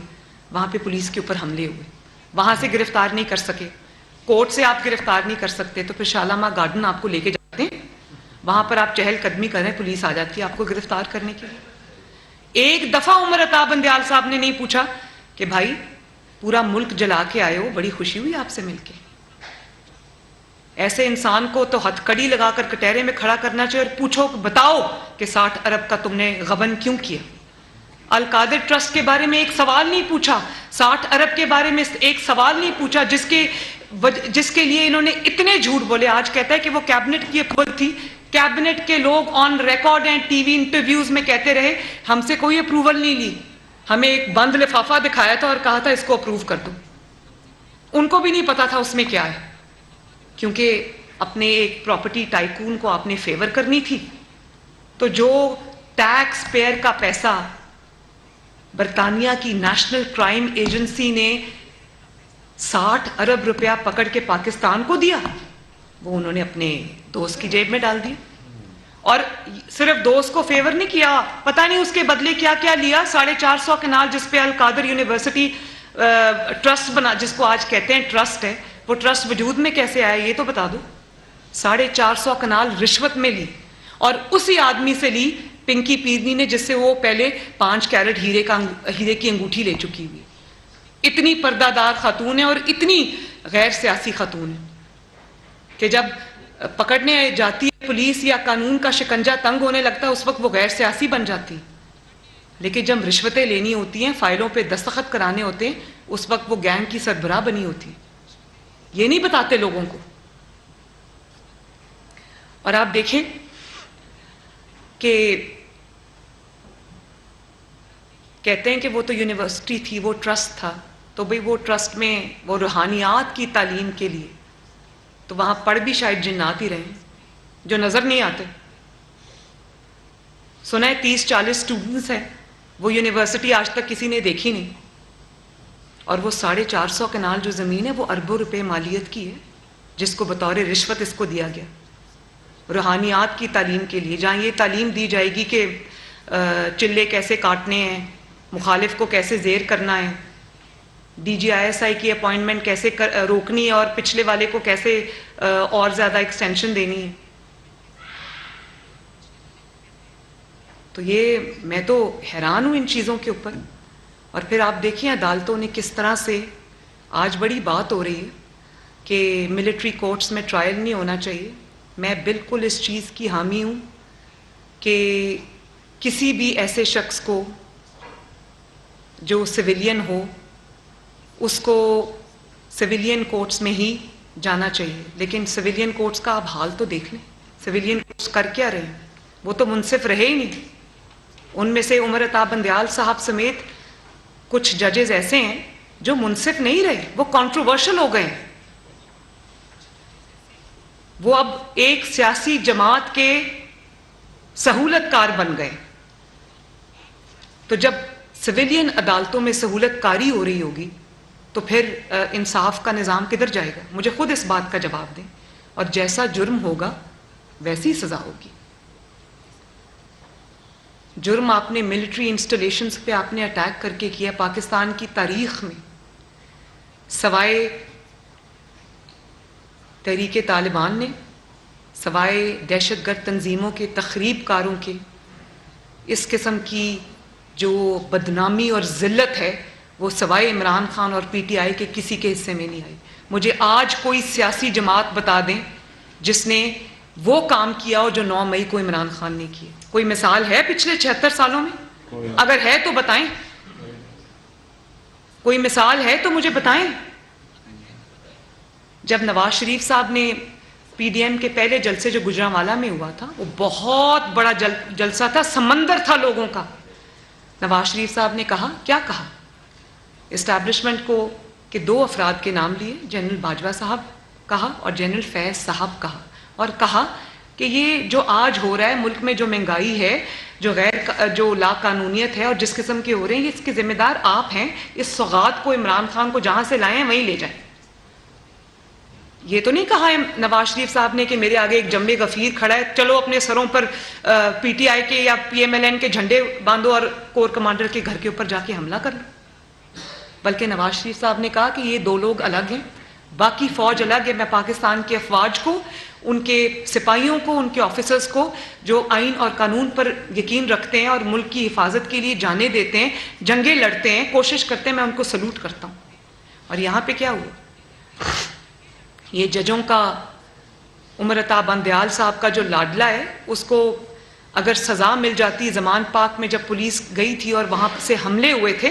وہاں پہ پولیس کے اوپر حملے ہوئے، وہاں سے گرفتار نہیں کر سکے، کورٹ سے آپ گرفتار نہیں کر سکتے تو پھر شالامار گارڈن آپ کو لے کے جاتے ہیں، وہاں پر آپ چہل قدمی کریں، پولیس آ جاتی ہے آپ کو گرفتار کرنے کے لیے. ایک دفعہ عمر عطا بندیال صاحب نے نہیں پوچھا کہ بھائی پورا ملک جلا کے آئے ہو، بڑی خوشی ہوئی آپ سے مل کے. ایسے انسان کو تو ہتھ کڑی لگا کر کٹہرے میں کھڑا کرنا چاہیے اور پوچھو کہ بتاؤ کہ 60 ارب کا تم نے غبن کیوں کیا. القادر ٹرسٹ کے بارے میں ایک سوال نہیں پوچھا، 60 ارب کے بارے میں ایک سوال نہیں پوچھا، جس کے لیے انہوں نے اتنے جھوٹ بولے. آج کہتا ہے کہ وہ کیبنٹ کی اپروول تھی، کیبنٹ کے لوگ آن ریکارڈ ہیں، ٹی وی انٹرویوز میں کہتے رہے ہم سے کوئی اپروول نہیں لی، ہمیں ایک بند لفافہ دکھایا تھا اور کہا تھا اس کو اپروو کر دو. ان کو بھی نہیں پتا تھا اس میں کیا ہے، کیونکہ اپنے ایک پراپرٹی ٹائکون کو آپ نے فیور کرنی تھی. تو جو ٹیکس پیئر کا پیسہ برطانیہ کی نیشنل کرائم ایجنسی نے 60 ارب روپیہ پکڑ کے پاکستان کو دیا، وہ انہوں نے اپنے دوست کی جیب میں ڈال دیا. اور صرف دوست کو فیور نہیں کیا، پتہ نہیں اس کے بدلے کیا کیا لیا. 450 کنال جس پہ القادر یونیورسٹی ٹرسٹ بنا، جس کو آج کہتے ہیں ٹرسٹ ہے، وہ ٹرسٹ وجود میں کیسے آیا یہ تو بتا دو. 450 کنال رشوت میں لی، اور اسی آدمی سے لی پنکی پیرنی نے، جس سے وہ پہلے 5 کیرٹ ہیرے کی انگوٹھی لے چکی ہوئی. اتنی پردہ دار خاتون ہے اور اتنی غیر سیاسی خاتون ہے کہ جب پکڑنے جاتی ہے پولیس یا قانون کا شکنجہ تنگ ہونے لگتا ہے اس وقت وہ غیر سیاسی بن جاتی، لیکن جب رشوتیں لینی ہوتی ہیں، فائلوں پہ دستخط کرانے ہوتے ہیں، اس وقت وہ گینگ کی سربراہ بنی ہوتی. یہ نہیں بتاتے لوگوں کو. اور آپ دیکھیں کہ کہتے ہیں کہ وہ تو یونیورسٹی تھی، وہ ٹرسٹ تھا، تو بھئی وہ ٹرسٹ میں وہ روحانیات کی تعلیم کے لیے تو وہاں پڑھ بھی شاید جنات ہی رہے جو نظر نہیں آتے. سنا ہے 30-40 اسٹوڈنٹس ہیں، وہ یونیورسٹی آج تک کسی نے دیکھی نہیں، اور وہ 450 کنال جو زمین ہے وہ اربوں روپے مالیت کی ہے، جس کو بطور رشوت اس کو دیا گیا روحانیات کی تعلیم کے لیے، جہاں یہ تعلیم دی جائے گی کہ چلے کیسے کاٹنے ہیں، مخالف کو کیسے زیر کرنا ہے، D G I S I کی اپوائنٹمنٹ کیسے روکنی ہے اور پچھلے والے کو کیسے اور زیادہ ایکسٹینشن دینی ہے. تو یہ میں تو حیران ہوں ان چیزوں کے اوپر. اور پھر آپ دیکھیں عدالتوں نے کس طرح سے، آج بڑی بات ہو رہی ہے کہ ملٹری کورٹس میں ٹرائل نہیں ہونا چاہیے. میں بالکل اس چیز کی حامی ہوں کہ کسی بھی ایسے شخص کو جو سویلین ہو اس کو سویلین کورٹس میں ہی جانا چاہیے. لیکن سویلین کورٹس کا آپ حال تو دیکھ لیں، سویلین کورٹس کر کیا رہے ہیں؟ وہ تو منصف رہے ہی نہیں. ان میں سے عمر عطا بندیال صاحب سمیت کچھ ججز ایسے ہیں جو منصف نہیں رہے، وہ کنٹروورشل ہو گئے ہیں. وہ اب ایک سیاسی جماعت کے سہولت کار بن گئے. تو جب سویلین عدالتوں میں سہولت کاری ہو رہی ہوگی تو پھر انصاف کا نظام کدھر جائے گا؟ مجھے خود اس بات کا جواب دیں. اور جیسا جرم ہوگا ویسی سزا ہوگی. جرم آپ نے ملٹری انسٹالیشنز پہ آپ نے اٹیک کر کے کیا. پاکستان کی تاریخ میں سوائے تحریک طالبان نے، سوائے دہشت گرد تنظیموں کے تخریب کاروں کے، اس قسم کی جو بدنامی اور ذلت ہے وہ سوائے عمران خان اور پی ٹی آئی کے کسی کے حصے میں نہیں آئی. مجھے آج کوئی سیاسی جماعت بتا دیں جس نے وہ کام کیا ہو جو 9 مئی کو عمران خان نے کیا. کوئی مثال ہے پچھلے 76 سالوں میں؟ اگر ہے تو بتائیں. کوئی مثال ہے تو مجھے بتائیں. جب نواز شریف صاحب نے پی ڈی ایم کے پہلے جلسے جو گجرانوالہ میں ہوا تھا، وہ بہت بڑا جلسہ تھا، سمندر تھا لوگوں کا. نواز شریف صاحب نے کہا، کیا کہا اسٹیبلشمنٹ کو، کہ 2 افراد کے نام لیے، جنرل باجوہ صاحب کہا اور جنرل فیض صاحب کہا اور کہا کہ یہ جو آج ہو رہا ہے ملک میں، جو مہنگائی ہے، جو لا قانونیت ہے اور جس قسم کے ہو رہے ہیں، اس کے ذمہ دار آپ ہیں. اس سوغات کو عمران خان کو جہاں سے لائے ہیں وہیں لے جائیں. یہ تو نہیں کہا ہے نواز شریف صاحب نے کہ میرے آگے ایک جنب غفیر کھڑا ہے، چلو اپنے سروں پر پی ٹی آئی کے یا پی ایم ایل این کے جھنڈے باندھو اور کور کمانڈر کے گھر کے اوپر جا کے حملہ کر لو. بلکہ نواز شریف صاحب نے کہا کہ یہ دو لوگ الگ ہیں، باقی فوج الگ ہے. میں پاکستان کی افواج کو، ان کے سپاہیوں کو، ان کے آفیسرز کو جو آئین اور قانون پر یقین رکھتے ہیں اور ملک کی حفاظت کے لیے جانیں دیتے ہیں، جنگیں لڑتے ہیں، کوشش کرتے ہیں، میں ان کو سلوٹ کرتا ہوں. اور یہاں پہ کیا ہوا؟ یہ ججوں کا عمر عطا بندیال صاحب کا جو لاڈلا ہے، اس کو اگر سزا مل جاتی، زمان پاک میں جب پولیس گئی تھی اور وہاں سے حملے ہوئے تھے،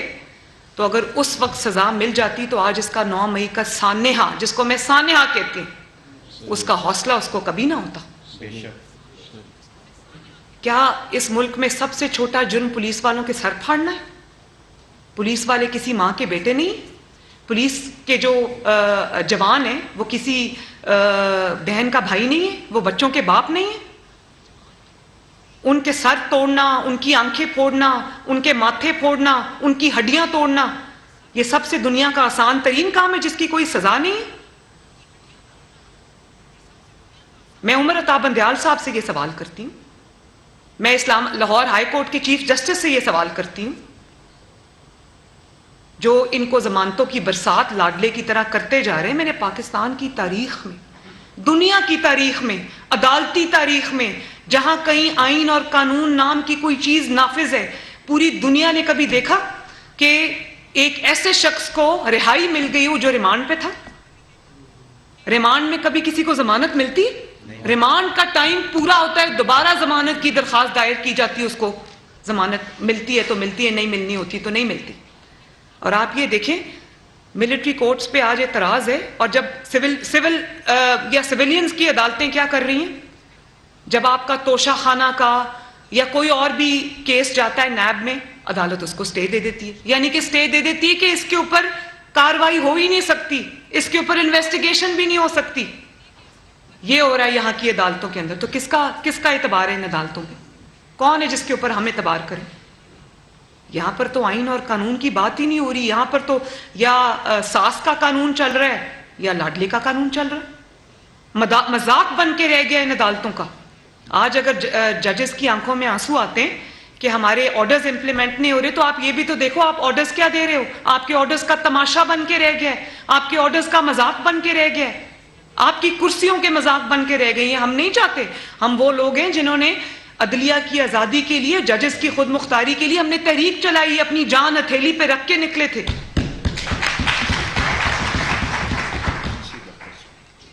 تو اگر اس وقت سزا مل جاتی تو آج اس کا 9 مئی کا سانحہ، جس کو میں سانحہ کہتی ہوں، اس کا حوصلہ اس کو کبھی نہ ہوتا. کیا اس ملک میں سب سے چھوٹا جرم پولیس والوں کے سر پھاڑنا ہے؟ پولیس والے کسی ماں کے بیٹے نہیں ہیں. پولیس کے جو جوان ہیں وہ کسی بہن کا بھائی نہیں ہے، وہ بچوں کے باپ نہیں ہیں. ان کے سر توڑنا، ان کی آنکھیں پھوڑنا، ان کے ماتھے پھوڑنا، ان کی ہڈیاں توڑنا، یہ سب سے دنیا کا آسان ترین کام ہے جس کی کوئی سزا نہیں ہے. میں عمر عطا بندیال صاحب سے یہ سوال کرتی ہوں، میں لاہور ہائی کورٹ کے چیف جسٹس سے یہ سوال کرتی ہوں، جو ان کو ضمانتوں کی برسات لاڈلے کی طرح کرتے جا رہے ہیں. میں نے پاکستان کی تاریخ میں، دنیا کی تاریخ میں، عدالتی تاریخ میں، جہاں کہیں آئین اور قانون نام کی کوئی چیز نافذ ہے، پوری دنیا نے کبھی دیکھا کہ ایک ایسے شخص کو رہائی مل گئی ہو جو ریمانڈ پہ تھا؟ ریمانڈ میں کبھی کسی کو ضمانت ملتی ہے؟ ریمانڈ کا ٹائم پورا ہوتا ہے، دوبارہ ضمانت کی درخواست دائر کی جاتی ہے، اس کو ضمانت ملتی ہے تو ملتی ہے، نہیں ملنی ہوتی تو نہیں ملتی. اور آپ یہ دیکھیں ملٹری کورٹس پہ آج اعتراض ہے، اور جب سول یا سویلینز کی عدالتیں کیا کر رہی ہیں، جب آپ کا توشہ خانہ کا یا کوئی اور بھی کیس جاتا ہے نیب میں، عدالت اس کو سٹے دے دیتی ہے. یعنی کہ سٹے دے دیتی ہے کہ اس کے اوپر کاروائی ہو ہی نہیں سکتی، اس کے اوپر انویسٹیگیشن بھی نہیں ہو سکتی. یہ ہو رہا ہے یہاں کی عدالتوں کے اندر. تو کس کا اعتبار ہے ان عدالتوں پہ؟ کون ہے جس کے اوپر ہم اعتبار کریں؟ یہاں پر تو آئین اور قانون کی بات ہی نہیں ہو رہی. یہاں پر تو یا ساس کا قانون چل رہا ہے یا لاڈلے کا قانون چل رہا ہے. مذاق بن کے رہ گیا ان عدالتوں کا. آج اگر ججز کی آنکھوں میں آنسو آتے ہیں کہ ہمارے آرڈرز امپلیمنٹ نہیں ہو رہے، تو آپ یہ بھی تو دیکھو آپ آرڈرز کیا دے رہے ہو. آپ کے آرڈرز کا تماشا بن کے رہ گیا ہے، آپ کے آرڈرز کا مذاق بن کے رہ گیا ہے، آپ کی کرسیوں کے مذاق بن کے رہ گئی ہیں. ہم نہیں چاہتے. ہم وہ لوگ ہیں جنہوں نے عدلیہ کی آزادی کے لیے، ججز کی خود مختاری کے لیے ہم نے تحریک چلائی، اپنی جان ہتھیلی پہ رکھ کے نکلے تھے.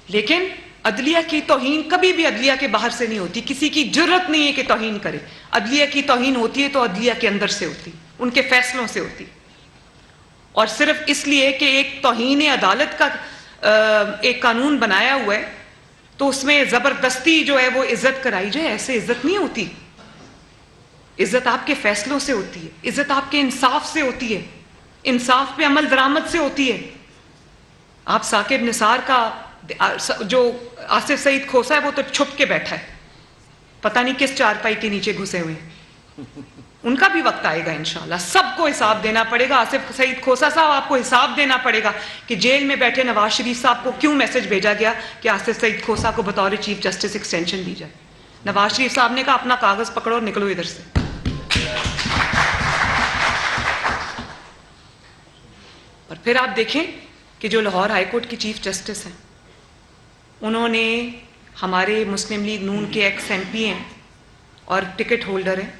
لیکن عدلیہ کی توہین کبھی بھی عدلیہ کے باہر سے نہیں ہوتی. کسی کی جرت نہیں ہے کہ توہین کرے. عدلیہ کی توہین ہوتی ہے تو عدلیہ کے اندر سے ہوتی، ان کے فیصلوں سے ہوتی. اور صرف اس لیے کہ ایک توہین عدالت کا ایک قانون بنایا ہوا ہے تو اس میں زبردستی جو ہے وہ عزت کرائی جائے، ایسے عزت نہیں ہوتی. عزت آپ کے فیصلوں سے ہوتی ہے، عزت آپ کے انصاف سے ہوتی ہے، انصاف پہ عمل درآمد سے ہوتی ہے. آپ ثاقب نثار کا جو آصف سعید کھوسا ہے وہ تو چھپ کے بیٹھا ہے، پتہ نہیں کس چارپائی کے نیچے گھسے ہوئے ہیں. ان کا بھی وقت آئے گا انشاءاللہ. سب کو حساب دینا پڑے گا. آصف سعید کھوسا صاحب آپ کو حساب دینا پڑے گا کہ جیل میں بیٹھے نواز شریف صاحب کو کیوں میسج بھیجا گیا کہ آصف سعید کھوسا کو بطور چیف جسٹس ایکسٹینشن دی جائے. نواز شریف صاحب نے کہا اپنا کاغذ پکڑو اور نکلو ادھر سے. اور پھر آپ دیکھیں کہ جو لاہور ہائی کورٹ کی چیف جسٹس ہیں، انہوں نے ہمارے مسلم لیگ نون کے ایکس ایم پی ہیں اور ٹکٹ ہولڈر ہیں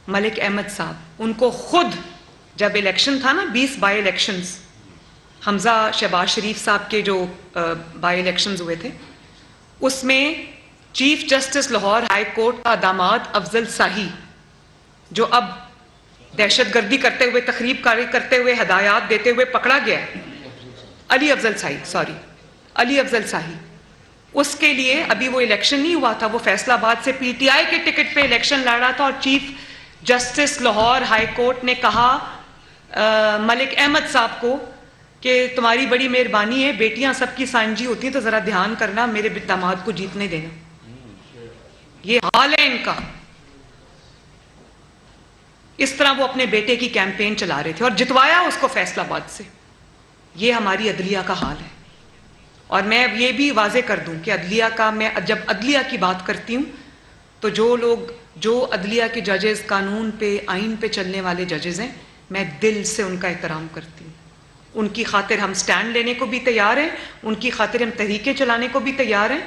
ملک احمد صاحب. ان کو خود جب الیکشن تھا نا 20 بائی الیکشنز، حمزہ شہباز شریف صاحب کے جو بائی الیکشنز ہوئے تھے، اس میں chief justice Lahore high court کا داماد افضل شاہی، جو اب دہشت گردی کرتے ہوئے، تخریب کاری کرتے ہوئے، ہدایات دیتے ہوئے پکڑا گیا ہے، علی افضل شاہی، اس کے لیے ابھی وہ الیکشن نہیں ہوا تھا، وہ فیصل آباد سے پی ٹی آئی کے ٹکٹ پہ الیکشن لڑ رہا تھا. اور chief justice Lahore high court نے کہا ملک احمد صاحب کو کہ تمہاری بڑی مہربانی ہے، بیٹیاں سب کی سائنجی ہوتی ہیں تو ذرا دھیان کرنا، میرے داماد کو جیتنے دینا. یہ حال ہے ان کا. اس طرح وہ اپنے بیٹے کی کیمپین چلا رہے تھے اور جتوایا اس کو فیصل آباد سے. یہ ہماری عدلیہ کا حال ہے. اور میں یہ بھی واضح کر دوں کہ عدلیہ کا، میں جب عدلیہ کی بات کرتی ہوں تو جو عدلیہ کے ججز، قانون پہ، آئین پہ چلنے والے ججز ہیں، میں دل سے ان کا احترام کرتی ہوں. ان کی خاطر ہم سٹینڈ لینے کو بھی تیار ہیں، ان کی خاطر ہم تحریکیں چلانے کو بھی تیار ہیں،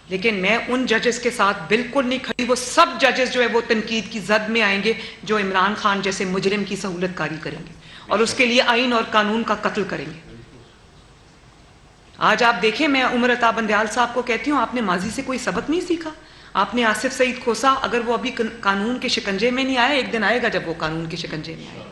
لیکن میں ان ججز کے ساتھ بالکل نہیں کھڑی. وہ سب ججز جو ہے وہ تنقید کی زد میں آئیں گے جو عمران خان جیسے مجرم کی سہولت کاری کریں گے اور اس کے لیے آئین اور قانون کا قتل کریں گے. آج آپ دیکھیں، میں عمر عطا بندیال صاحب کو کہتی ہوں، آپ نے ماضی سے کوئی سبق نہیں سیکھا. آپ نے آصف سعید کھوسا، اگر وہ ابھی قانون کے شکنجے میں نہیں آیا، ایک دن آئے گا جب وہ قانون کے شکنجے میں آئے.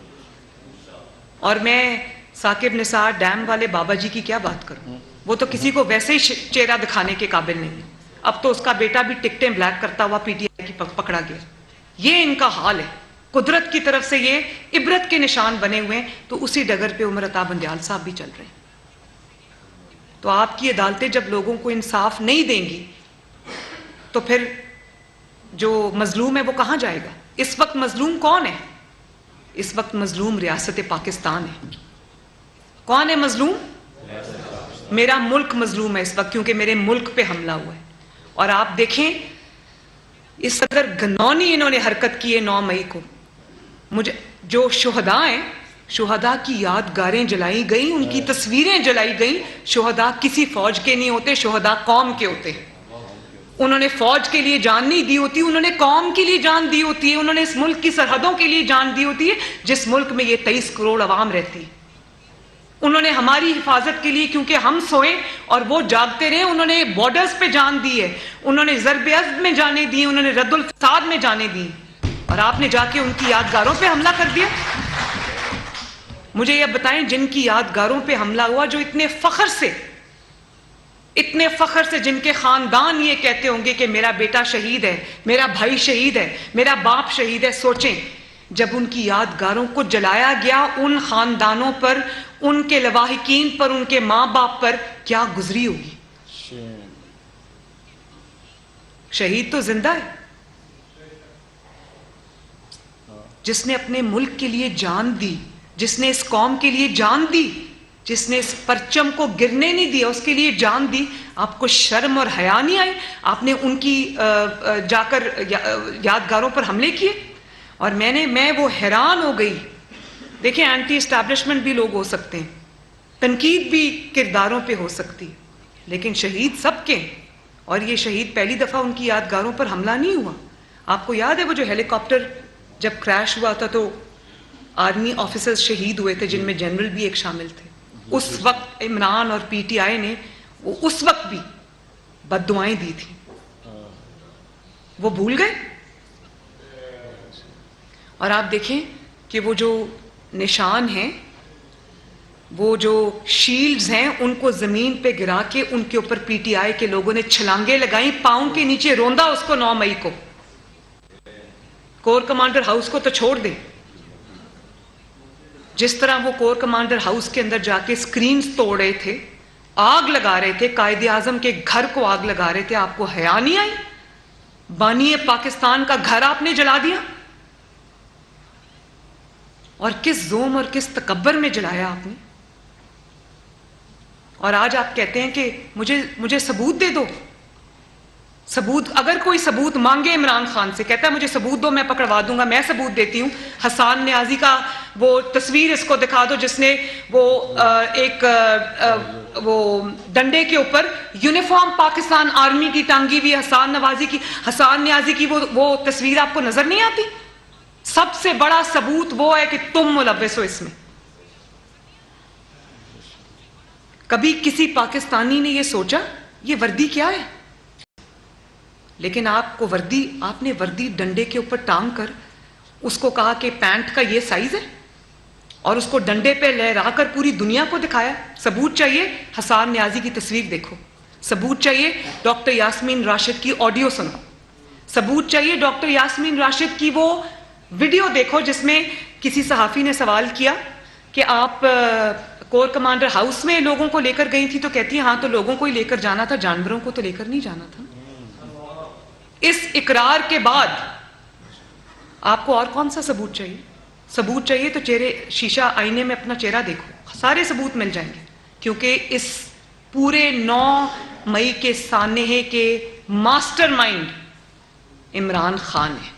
اور میں ثاقب نثار ڈیم والے بابا جی کی کیا بات کروں، وہ تو کسی کو ویسے ہی چہرہ دکھانے کے قابل نہیں ہے. اب تو اس کا بیٹا بھی ٹکٹیں بلیک کرتا ہوا پی ٹی آئی کی پکڑا گیا. یہ ان کا حال ہے. قدرت کی طرف سے یہ عبرت کے نشان بنے ہوئے ہیں، تو اسی ڈگر پہ عمر عطا بندیال صاحب بھی چل رہے ہیں. تو آپ کی عدالتیں جب لوگوں کو انصاف نہیں دیں گی تو پھر جو مظلوم ہے وہ کہاں جائے گا؟ اس وقت مظلوم کون ہے؟ اس وقت مظلوم ریاست پاکستان ہے. کون ہے مظلوم؟ میرا ملک مظلوم ہے اس وقت، کیونکہ میرے ملک پہ حملہ ہوا ہے. اور آپ دیکھیں اس قدر گنونی انہوں نے حرکت کی ہے 9 مئی کو. مجھے جو شہداء ہیں، شہداء کی یادگاریں جلائی گئیں، ان کی تصویریں جلائی گئیں. شہداء کسی فوج کے نہیں ہوتے، شہداء قوم کے ہوتے ہیں. انہوں نے فوج کے لیے جان نہیں دی ہوتی، انہوں نے قوم کے لیے جان دی ہوتی ہے. انہوں نے اس ملک کی سرحدوں کے لیے جان دی ہوتی ہے جس ملک میں یہ 23 کروڑ عوام رہتی ہے. انہوں نے ہماری حفاظت کے لیے، کیونکہ ہم سوئیں اور وہ جاگتے رہے، انہوں نے بارڈرز پہ جان دی ہے، انہوں نے ضرب عزم میں جانے دی، انہوں نے رد الفساد میں جانے دی. اور آپ نے جا کے ان کی یادگاروں پہ حملہ کر دیا. مجھے یہ بتائیں، جن کی یادگاروں پہ حملہ ہوا، جو اتنے فخر سے جن کے خاندان یہ کہتے ہوں گے کہ میرا بیٹا شہید ہے، میرا بھائی شہید ہے، میرا باپ شہید ہے. سوچیں جب ان کی یادگاروں کو جلایا گیا، ان خاندانوں پر، ان کے لواحقین پر، ان کے ماں باپ پر کیا گزری ہوگی. شہید تو زندہ ہے، جس نے اپنے ملک کے لیے جان دی، جس نے اس قوم کے لیے جان دی، جس نے اس پرچم کو گرنے نہیں دیا، اس کے لیے جان دی. آپ کو شرم اور حیا نہیں آئی؟ آپ نے ان کی جا کر یادگاروں پر حملے کیے. اور میں وہ حیران ہو گئی. دیکھیں، اینٹی اسٹیبلشمنٹ بھی لوگ ہو سکتے ہیں، تنقید بھی کرداروں پہ ہو سکتی ہے، لیکن شہید سب کے. اور یہ شہید پہلی دفعہ ان کی یادگاروں پر حملہ نہیں ہوا. آپ کو یاد ہے وہ جو ہیلی کاپٹر جب کریش ہوا تھا تو آرمی آفیسرز شہید ہوئے تھے، جن میں جنرل بھی ایک شامل تھے. اس وقت عمران اور پی ٹی آئی نے اس وقت بھی بد دعائیں دی تھیں. وہ بھول گئے. اور آپ دیکھیں کہ وہ جو نشان ہیں، وہ جو شیلڈز ہیں، ان کو زمین پہ گرا کے ان کے اوپر پی ٹی آئی کے لوگوں نے چھلانگیں لگائیں، پاؤں کے نیچے روندا اس کو 9 مئی کو. کور کمانڈر ہاؤس کو تو چھوڑ دیں. جس طرح وہ کور کمانڈر ہاؤس کے اندر جا کے سکرینز توڑ رہے تھے، آگ لگا رہے تھے، قائد اعظم کے گھر کو آگ لگا رہے تھے، آپ کو حیا نہیں آئی؟ بانی پاکستان کا گھر آپ نے جلا دیا. اور کس زوم اور کس تکبر میں جلایا آپ نے. اور آج آپ کہتے ہیں کہ مجھے ثبوت دے دو. ثبوت، اگر کوئی ثبوت مانگے عمران خان سے، کہتا ہے مجھے ثبوت دو، میں پکڑوا دوں گا. میں ثبوت دیتی ہوں. حسان نیازی کا وہ تصویر اس کو دکھا دو جس نے وہ ڈنڈے کے اوپر یونیفارم پاکستان آرمی کی ٹانگی ہوئی حسان نیازی کی وہ تصویر آپ کو نظر نہیں آتی؟ سب سے بڑا ثبوت وہ ہے کہ تم ملوث ہو اس میں. کبھی کسی پاکستانی نے یہ سوچا یہ وردی کیا ہے؟ لیکن آپ نے وردی ڈنڈے کے اوپر ٹانگ کر اس کو کہا کہ پینٹ کا یہ سائز ہے، اور اس کو ڈنڈے پہ لہرا کر پوری دنیا کو دکھایا. ثبوت چاہیے؟ حسان نیازی کی تصویر دیکھو. ثبوت چاہیے؟ ڈاکٹر یاسمین راشد کی آڈیو سنو. ثبوت چاہیے؟ ڈاکٹر یاسمین راشد کی وہ ویڈیو دیکھو جس میں کسی صحافی نے سوال کیا کہ آپ کور کمانڈر ہاؤس میں لوگوں کو لے کر گئی تھی تو کہتی ہے ہاں تو لوگوں کو ہی لے کر جانا تھا، جانوروں کو تو لے کر نہیں جانا تھا. اس اقرار کے بعد آپ کو اور کون سا ثبوت چاہیے؟ ثبوت چاہیے تو شیشہ آئینے میں اپنا چہرہ دیکھو، سارے ثبوت مل جائیں گے. کیونکہ اس پورے 9 مئی کے سانحے کے ماسٹر مائنڈ عمران خان ہے.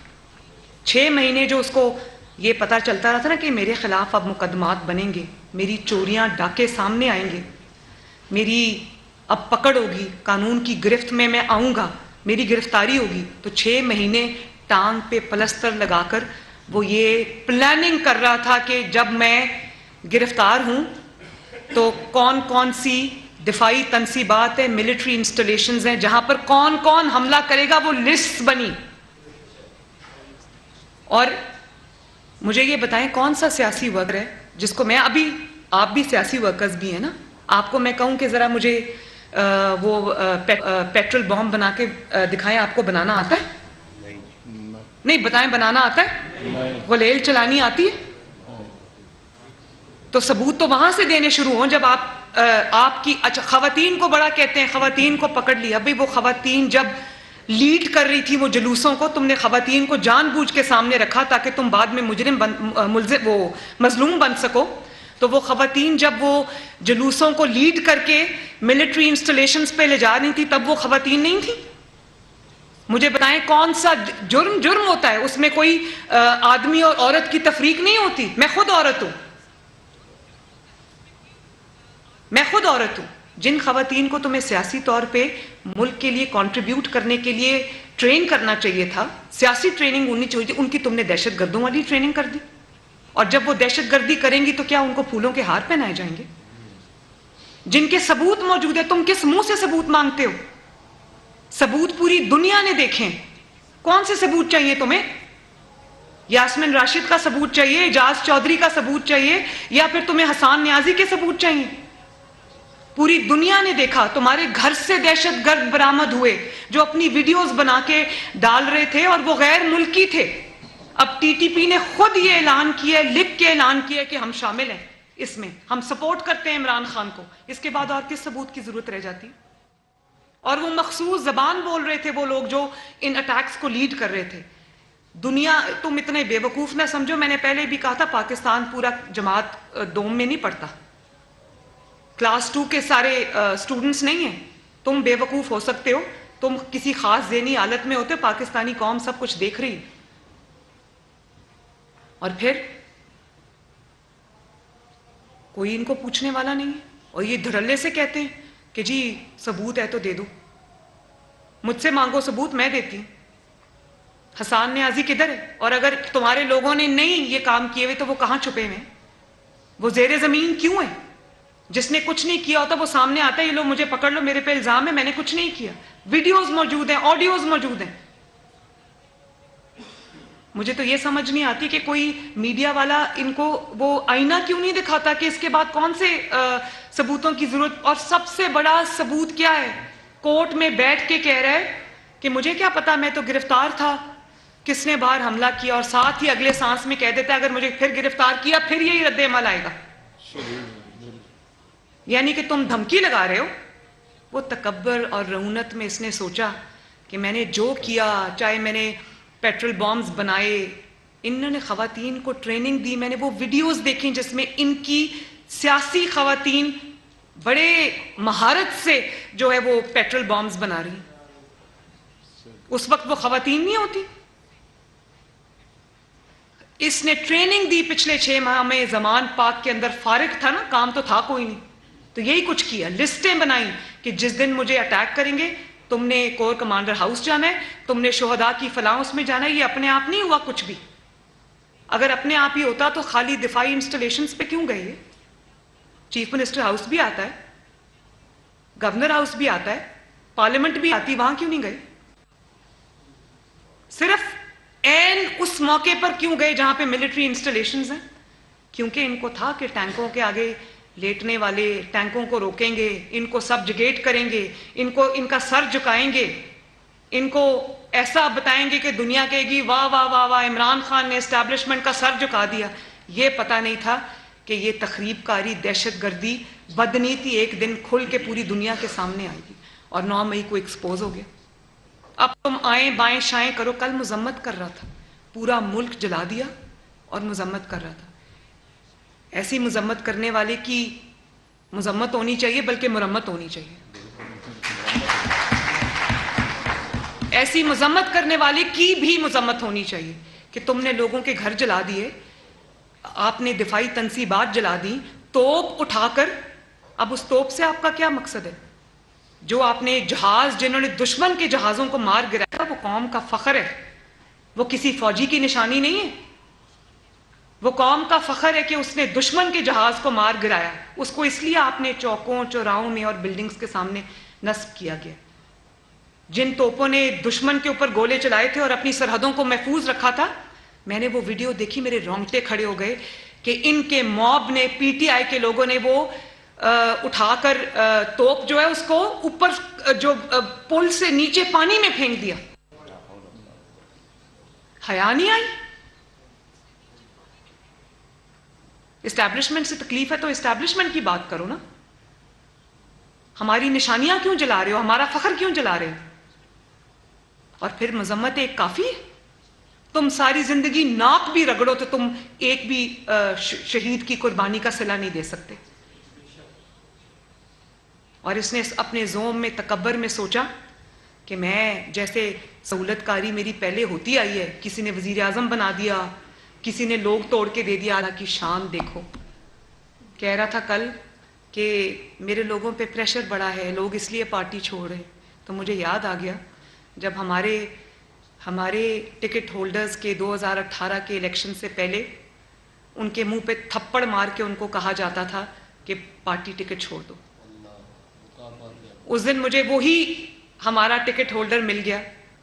6 مہینے جو اس کو یہ پتا چلتا رہا تھا نا کہ میرے خلاف اب مقدمات بنیں گے، میری چوریاں ڈاکے سامنے آئیں گے، میری اب پکڑ ہوگی، قانون کی گرفت میں آؤں گا، میری گرفتاری ہوگی. تو 6 مہینے ٹانگ پہ پلستر لگا کر وہ یہ پلاننگ کر رہا تھا کہ جب میں گرفتار ہوں تو کون کون سی دفاعی تنصیبات ہیں، ملٹری انسٹالیشنز ہیں جہاں پر کون کون حملہ کرے گا، وہ لسٹ بنی. اور مجھے یہ بتائیں کون سا سیاسی ورکر ہے جس کو میں ابھی، آپ بھی سیاسی ورکرز بھی ہیں نا، آپ کو میں کہوں کہ ذرا مجھے وہ پیٹرول بام بنا کے دکھائیں، آپ کو بنانا آتا ہے؟ نہیں بتائیں، بنانا آتا ہے؟ غلیل چلانی آتی ہے؟ تو ثبوت تو وہاں سے دینے شروع ہوں جب آپ کی. اچھا خواتین کو بڑا کہتے ہیں، خواتین کو پکڑ لیا. بھئی وہ خواتین جب لیڈ کر رہی تھی وہ جلوسوں کو، تم نے خواتین کو جان بوجھ کے سامنے رکھا تاکہ تم بعد میں مظلوم بن سکو. تو وہ خواتین جب وہ جلوسوں کو لیڈ کر کے ملٹری انسٹالیشنز پہ لے جا رہی تھی تب وہ خواتین نہیں تھی؟ مجھے بتائیں کون سا جرم ہوتا ہے اس میں؟ کوئی آدمی اور عورت کی تفریق نہیں ہوتی. میں خود عورت ہوں، میں خود عورت ہوں. جن خواتین کو تمہیں سیاسی طور پہ ملک کے لیے کنٹریبیوٹ کرنے کے لیے ٹرین کرنا چاہیے تھا، سیاسی ٹریننگ ہونی چاہیے تھی، ان کی تم نے دہشت گردوں والی ٹریننگ کر دی. اور جب وہ دہشت گردی کریں گی تو کیا ان کو پھولوں کے ہار پہنائے جائیں گے؟ جن کے ثبوت موجود ہے، تم کس منہ سے ثبوت مانگتے ہو؟ ثبوت پوری دنیا نے دیکھیں. کون سے ثبوت چاہیے تمہیں؟ یاسمین راشد کا ثبوت چاہیے، اعجاز چودھری کا ثبوت چاہیے، یا پھر تمہیں حسان نیازی کے ثبوت چاہیے؟ پوری دنیا نے دیکھا تمہارے گھر سے دہشت گرد برآمد ہوئے جو اپنی ویڈیوز بنا کے ڈال رہے تھے اور وہ غیر ملکی تھے. اب ٹی ٹی پی نے خود یہ اعلان کیا، لکھ کے اعلان کیا کہ ہم شامل ہیں اس میں، ہم سپورٹ کرتے ہیں عمران خان کو. اس کے بعد اور کس ثبوت کی ضرورت رہ جاتی؟ اور وہ مخصوص زبان بول رہے تھے وہ لوگ جو ان اٹیکس کو لیڈ کر رہے تھے. دنیا، تم اتنے بے وقوف نہ سمجھو. میں نے پہلے بھی کہا تھا پاکستان پورا جماعت دوم میں نہیں پڑھتا، کلاس 2 کے سارے اسٹوڈنٹس نہیں ہیں. تم بے وقوف ہو سکتے ہو، تم کسی خاص ذہنی حالت میں ہوتے، پاکستانی قوم سب کچھ دیکھ رہی. اور پھر کوئی ان کو پوچھنے والا نہیں ہے، اور یہ دھڑلے سے کہتے ہیں کہ جی ثبوت ہے تو دے دو. مجھ سے مانگو ثبوت، میں دیتی ہوں. حسان نیازی کدھر ہے؟ اور اگر تمہارے لوگوں نے نہیں یہ کام کیے ہوئے تو وہ کہاں چھپے ہوئے ہیں؟ وہ زیر زمین کیوں ہے؟ جس نے کچھ نہیں کیا ہوتا وہ سامنے آتا ہے، یہ لوگ مجھے پکڑ لو، میرے پہ الزام ہے، میں نے کچھ نہیں کیا. ویڈیوز موجود ہیں، آڈیوز موجود ہیں. مجھے تو یہ سمجھ نہیں آتی کہ کوئی میڈیا والا ان کو وہ آئینہ کیوں نہیں دکھاتا کہ اس کے بعد کون سے ثبوتوں کی ضرورت. اور سب سے بڑا ثبوت کیا ہے؟ کورٹ میں بیٹھ کے کہہ رہا ہے کہ مجھے کیا پتا، میں تو گرفتار تھا، کس نے باہر حملہ کیا، اور ساتھ ہی اگلے سانس میں کہہ دیتا ہے اگر مجھے پھر گرفتار کیا پھر یہی رد عمل آئے گا. یعنی کہ تم دھمکی لگا رہے ہو. وہ تکبر اور رعونت میں اس نے سوچا کہ میں نے جو کیا، چاہے میں نے پیٹرول بامز بنائے، انہوں نے خواتین کو ٹریننگ دی. میں نے وہ ویڈیوز دیکھی جس میں ان کی سیاسی خواتین بڑے مہارت سے جو ہے وہ پیٹرول بامز بنا رہی. اس وقت وہ خواتین نہیں ہوتی. اس نے ٹریننگ دی پچھلے 6 ماہ میں. زمان پاک کے اندر فارغ تھا نا، کام تو تھا کوئی نہیں، تو یہی کچھ کیا. لسٹیں بنائیں کہ جس دن مجھے اٹیک کریں گے تم نے کور کمانڈر ہاؤس جانا ہے، تم نے شہداء کی فلاں اس میں جانا ہے. یہ اپنے آپ نہیں ہوا کچھ بھی. اگر اپنے آپ ہی ہوتا تو خالی دفاعی انسٹالیشنز پہ کیوں گئے؟ چیف منسٹر ہاؤس بھی آتا ہے، گورنر ہاؤس بھی آتا ہے، پارلیمنٹ بھی آتی، وہاں کیوں نہیں گئے؟ صرف این اس موقع پر کیوں گئے جہاں پہ ملٹری انسٹالیشنز ہیں؟ کیونکہ ان کو تھا کہ ٹینکوں کے آگے لیٹنے والے ٹینکوں کو روکیں گے، ان کو سبجگیٹ کریں گے، ان کا سر جھکائیں گے، ان کو ایسا بتائیں گے کہ دنیا کہے گی واہ واہ واہ واہ عمران خان نے اسٹیبلشمنٹ کا سر جھکا دیا. یہ پتہ نہیں تھا کہ یہ تخریب کاری، دہشت گردی، بدنیتی ایک دن کھل کے پوری دنیا کے سامنے آئے گی، اور 9 مئی کو ایکسپوز ہو گیا۔ اب تم آئیں بائیں شائیں کرو، کل مذمت کر رہا تھا، پورا ملک جلا دیا اور مذمت کر رہا تھا۔ ایسی مذمت کرنے والے کی مذمت ہونی چاہیے، بلکہ مرمت ہونی چاہیے۔ ایسی مذمت کرنے والے کی بھی مذمت ہونی چاہیے کہ تم نے لوگوں کے گھر جلا دیے، آپ نے دفاعی تنصیبات جلا دی توپ اٹھا کر۔ اب اس توپ سے آپ کا کیا مقصد ہے؟ جو آپ نے جہاز، جنہوں نے دشمن کے جہازوں کو مار گرایا، وہ قوم کا فخر ہے، وہ کسی فوجی کی نشانی نہیں ہے۔ وہ قوم کا فخر ہے کہ اس نے دشمن کے جہاز کو مار گرایا۔ اس کو اس لیے آپ نے چوکوں چوراہوں میں اور بلڈنگز کے سامنے نصب کیا گیا۔ جن توپوں نے دشمن کے اوپر گولے چلائے تھے اور اپنی سرحدوں کو محفوظ رکھا تھا، میں نے وہ ویڈیو دیکھی، میرے رونگٹے کھڑے ہو گئے کہ ان کے موب نے، پی ٹی آئی کے لوگوں نے وہ اٹھا کر توپ جو ہے اس کو اوپر جو پل سے نیچے پانی میں پھینک دیا۔ حیا نہیں آئی؟ اسٹیبلشمنٹ سے تکلیف ہے تو اسٹیبلشمنٹ کی بات کرو نا۔ ہماری نشانیاں کیوں جلا رہے ہو؟ ہمارا فخر کیوں جلا رہے ہو؟ اور پھر مذمت ایک کافی ہے؟ تم ساری زندگی ناک بھی رگڑو تو تم ایک بھی شہید کی قربانی کا صلہ نہیں دے سکتے۔ اور اس نے اپنے زوم میں، تکبر میں سوچا کہ میں جیسے سہولت کاری میری پہلے ہوتی آئی ہے، کسی نے وزیر اعظم بنا دیا، کسی نے لوگ توڑ کے دے دیا، اللہ کی شان دیکھو۔ کہہ رہا تھا کل کہ میرے لوگوں پہ پریشر بڑا ہے، لوگ اس لیے پارٹی چھوڑ رہے۔ تو مجھے یاد آ گیا جب ہمارے ٹکٹ ہولڈرز کے 2018 کے الیکشن سے پہلے ان کے منہ پہ تھپڑ مار کے ان کو کہا جاتا تھا کہ پارٹی ٹکٹ چھوڑ دو۔ اس دن مجھے وہی ہمارا ٹکٹ ہولڈر مل گیا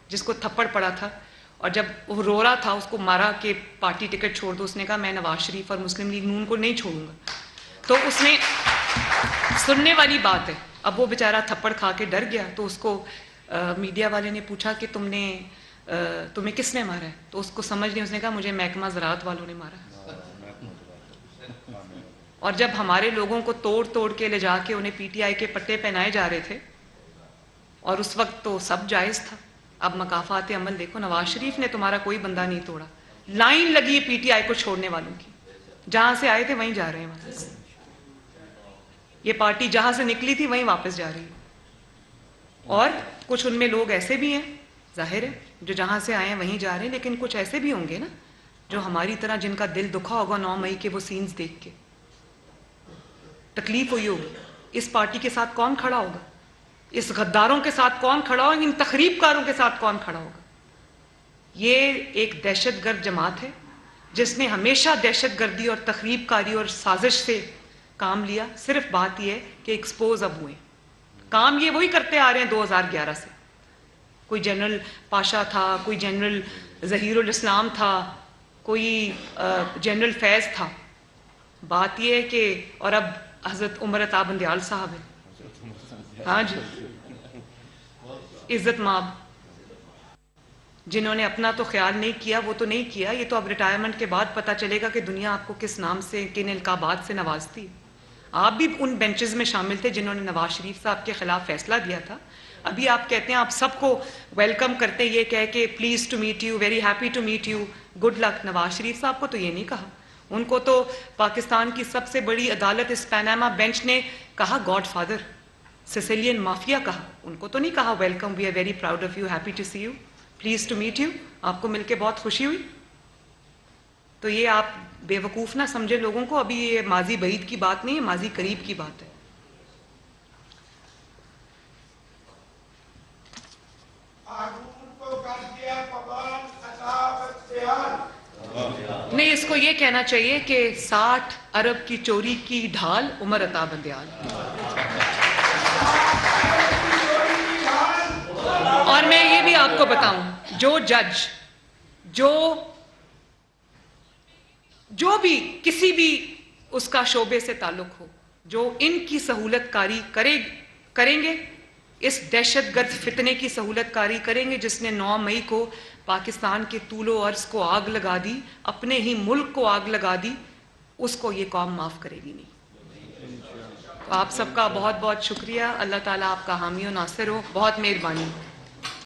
جس کو تھپڑ پڑا تھا، اور جب وہ رو رہا تھا، اس کو مارا کہ پارٹی ٹکٹ چھوڑ دو، اس نے کہا میں نواز شریف اور مسلم لیگ نون کو نہیں چھوڑوں گا۔ تو اس نے، سننے والی بات ہے، اب وہ بیچارہ تھپڑ کھا کے ڈر گیا۔ تو اس کو میڈیا والے نے پوچھا کہ تمہیں کس نے مارا ہے؟ تو اس کو سمجھ نہیں، اس نے کہا مجھے محکمہ زراعت والوں نے مارا۔ اور جب ہمارے لوگوں کو توڑ توڑ کے لے جا کے انہیں پی ٹی آئی کے پٹے پہنائے جا رہے تھے، اور اس وقت تو سب جائز تھا۔ اب مکافات عمل دیکھو، نواز شریف نے تمہارا کوئی بندہ نہیں توڑا، لائن لگی ہے پی ٹی آئی کو چھوڑنے والوں کی، جہاں سے آئے تھے وہیں جا رہے ہیں واپس۔ یہ پارٹی جہاں سے نکلی تھی وہیں واپس جا رہی ہے۔ اور کچھ ان میں لوگ ایسے بھی ہیں، ظاہر ہے، جو جہاں سے آئے ہیں وہیں جا رہے ہیں، لیکن کچھ ایسے بھی ہوں گے نا جو ہماری طرح، جن کا دل دکھا ہوگا 9 مئی کے وہ سینز دیکھ کے، تکلیف ہوئی ہوگی۔ اس پارٹی کے ساتھ کون کھڑا ہوگا؟ اس غداروں کے ساتھ کون کھڑا ہوگا؟ ان تخریب کاروں کے ساتھ کون کھڑا ہوگا؟ یہ ایک دہشت گرد جماعت ہے جس نے ہمیشہ دہشت گردی اور تخریب کاری اور سازش سے کام لیا۔ صرف بات یہ ہے کہ ایکسپوز اب ہوئے۔ کام یہ وہی کرتے آ رہے ہیں 2011 سے۔ کوئی جنرل پاشا تھا، کوئی جنرل ظہیر الاسلام تھا، کوئی جنرل فیض تھا۔ بات یہ ہے کہ، اور اب حضرت عمر عطا بندیال صاحب ہیں، ہاں جی، عزت مآب، جنہوں نے اپنا تو خیال نہیں کیا، وہ تو نہیں کیا، یہ تو اب ریٹائرمنٹ کے بعد پتہ چلے گا کہ دنیا آپ کو کس نام سے، کن القابات سے نوازتی ہے۔ آپ بھی ان بینچز میں شامل تھے جنہوں نے نواز شریف صاحب کے خلاف فیصلہ دیا تھا۔ ابھی آپ کہتے ہیں، آپ سب کو ویلکم کرتے ہیں، یہ کہہ کے please to meet you, very happy to meet you, good luck. Nawaz Sharif صاحب کو تو یہ نہیں کہا، ان کو تو پاکستان کی سب سے بڑی عدالت اس پیناما بینچ نے کہا گاڈ فادر، سیسیلین مافیا کہا، ان کو تو نہیں کہا welcome, we are very proud of you, happy to see you, please to meet you. آپ کو مل کے بہت خوشی ہوئی۔ تو یہ آپ بے وقوف نہ سمجھے لوگوں کو، ابھی یہ ماضی بعید کی بات نہیں ہے، ماضی قریب کی بات ہے۔ نہیں، اس کو یہ کہنا چاہیے کہ 60 ارب کی چوری کی ڈھال عمر عطا بندیال۔ اور میں یہ بھی آپ کو بتاؤں، جو جج، جو بھی کسی بھی اس کا شعبے سے تعلق ہو، جو ان کی سہولت کاری کریں گے، اس دہشت گرد فتنے کی سہولت کاری کریں گے جس نے 9 مئی کو پاکستان کے طول و عرض کو آگ لگا دی، اپنے ہی ملک کو آگ لگا دی، اس کو یہ قوم معاف کرے گی نہیں. انشاءاللہ. تو آپ سب کا بہت بہت شکریہ. اللہ تعالیٰ آپ کا حامی و ناصر ہو. بہت مہربانی.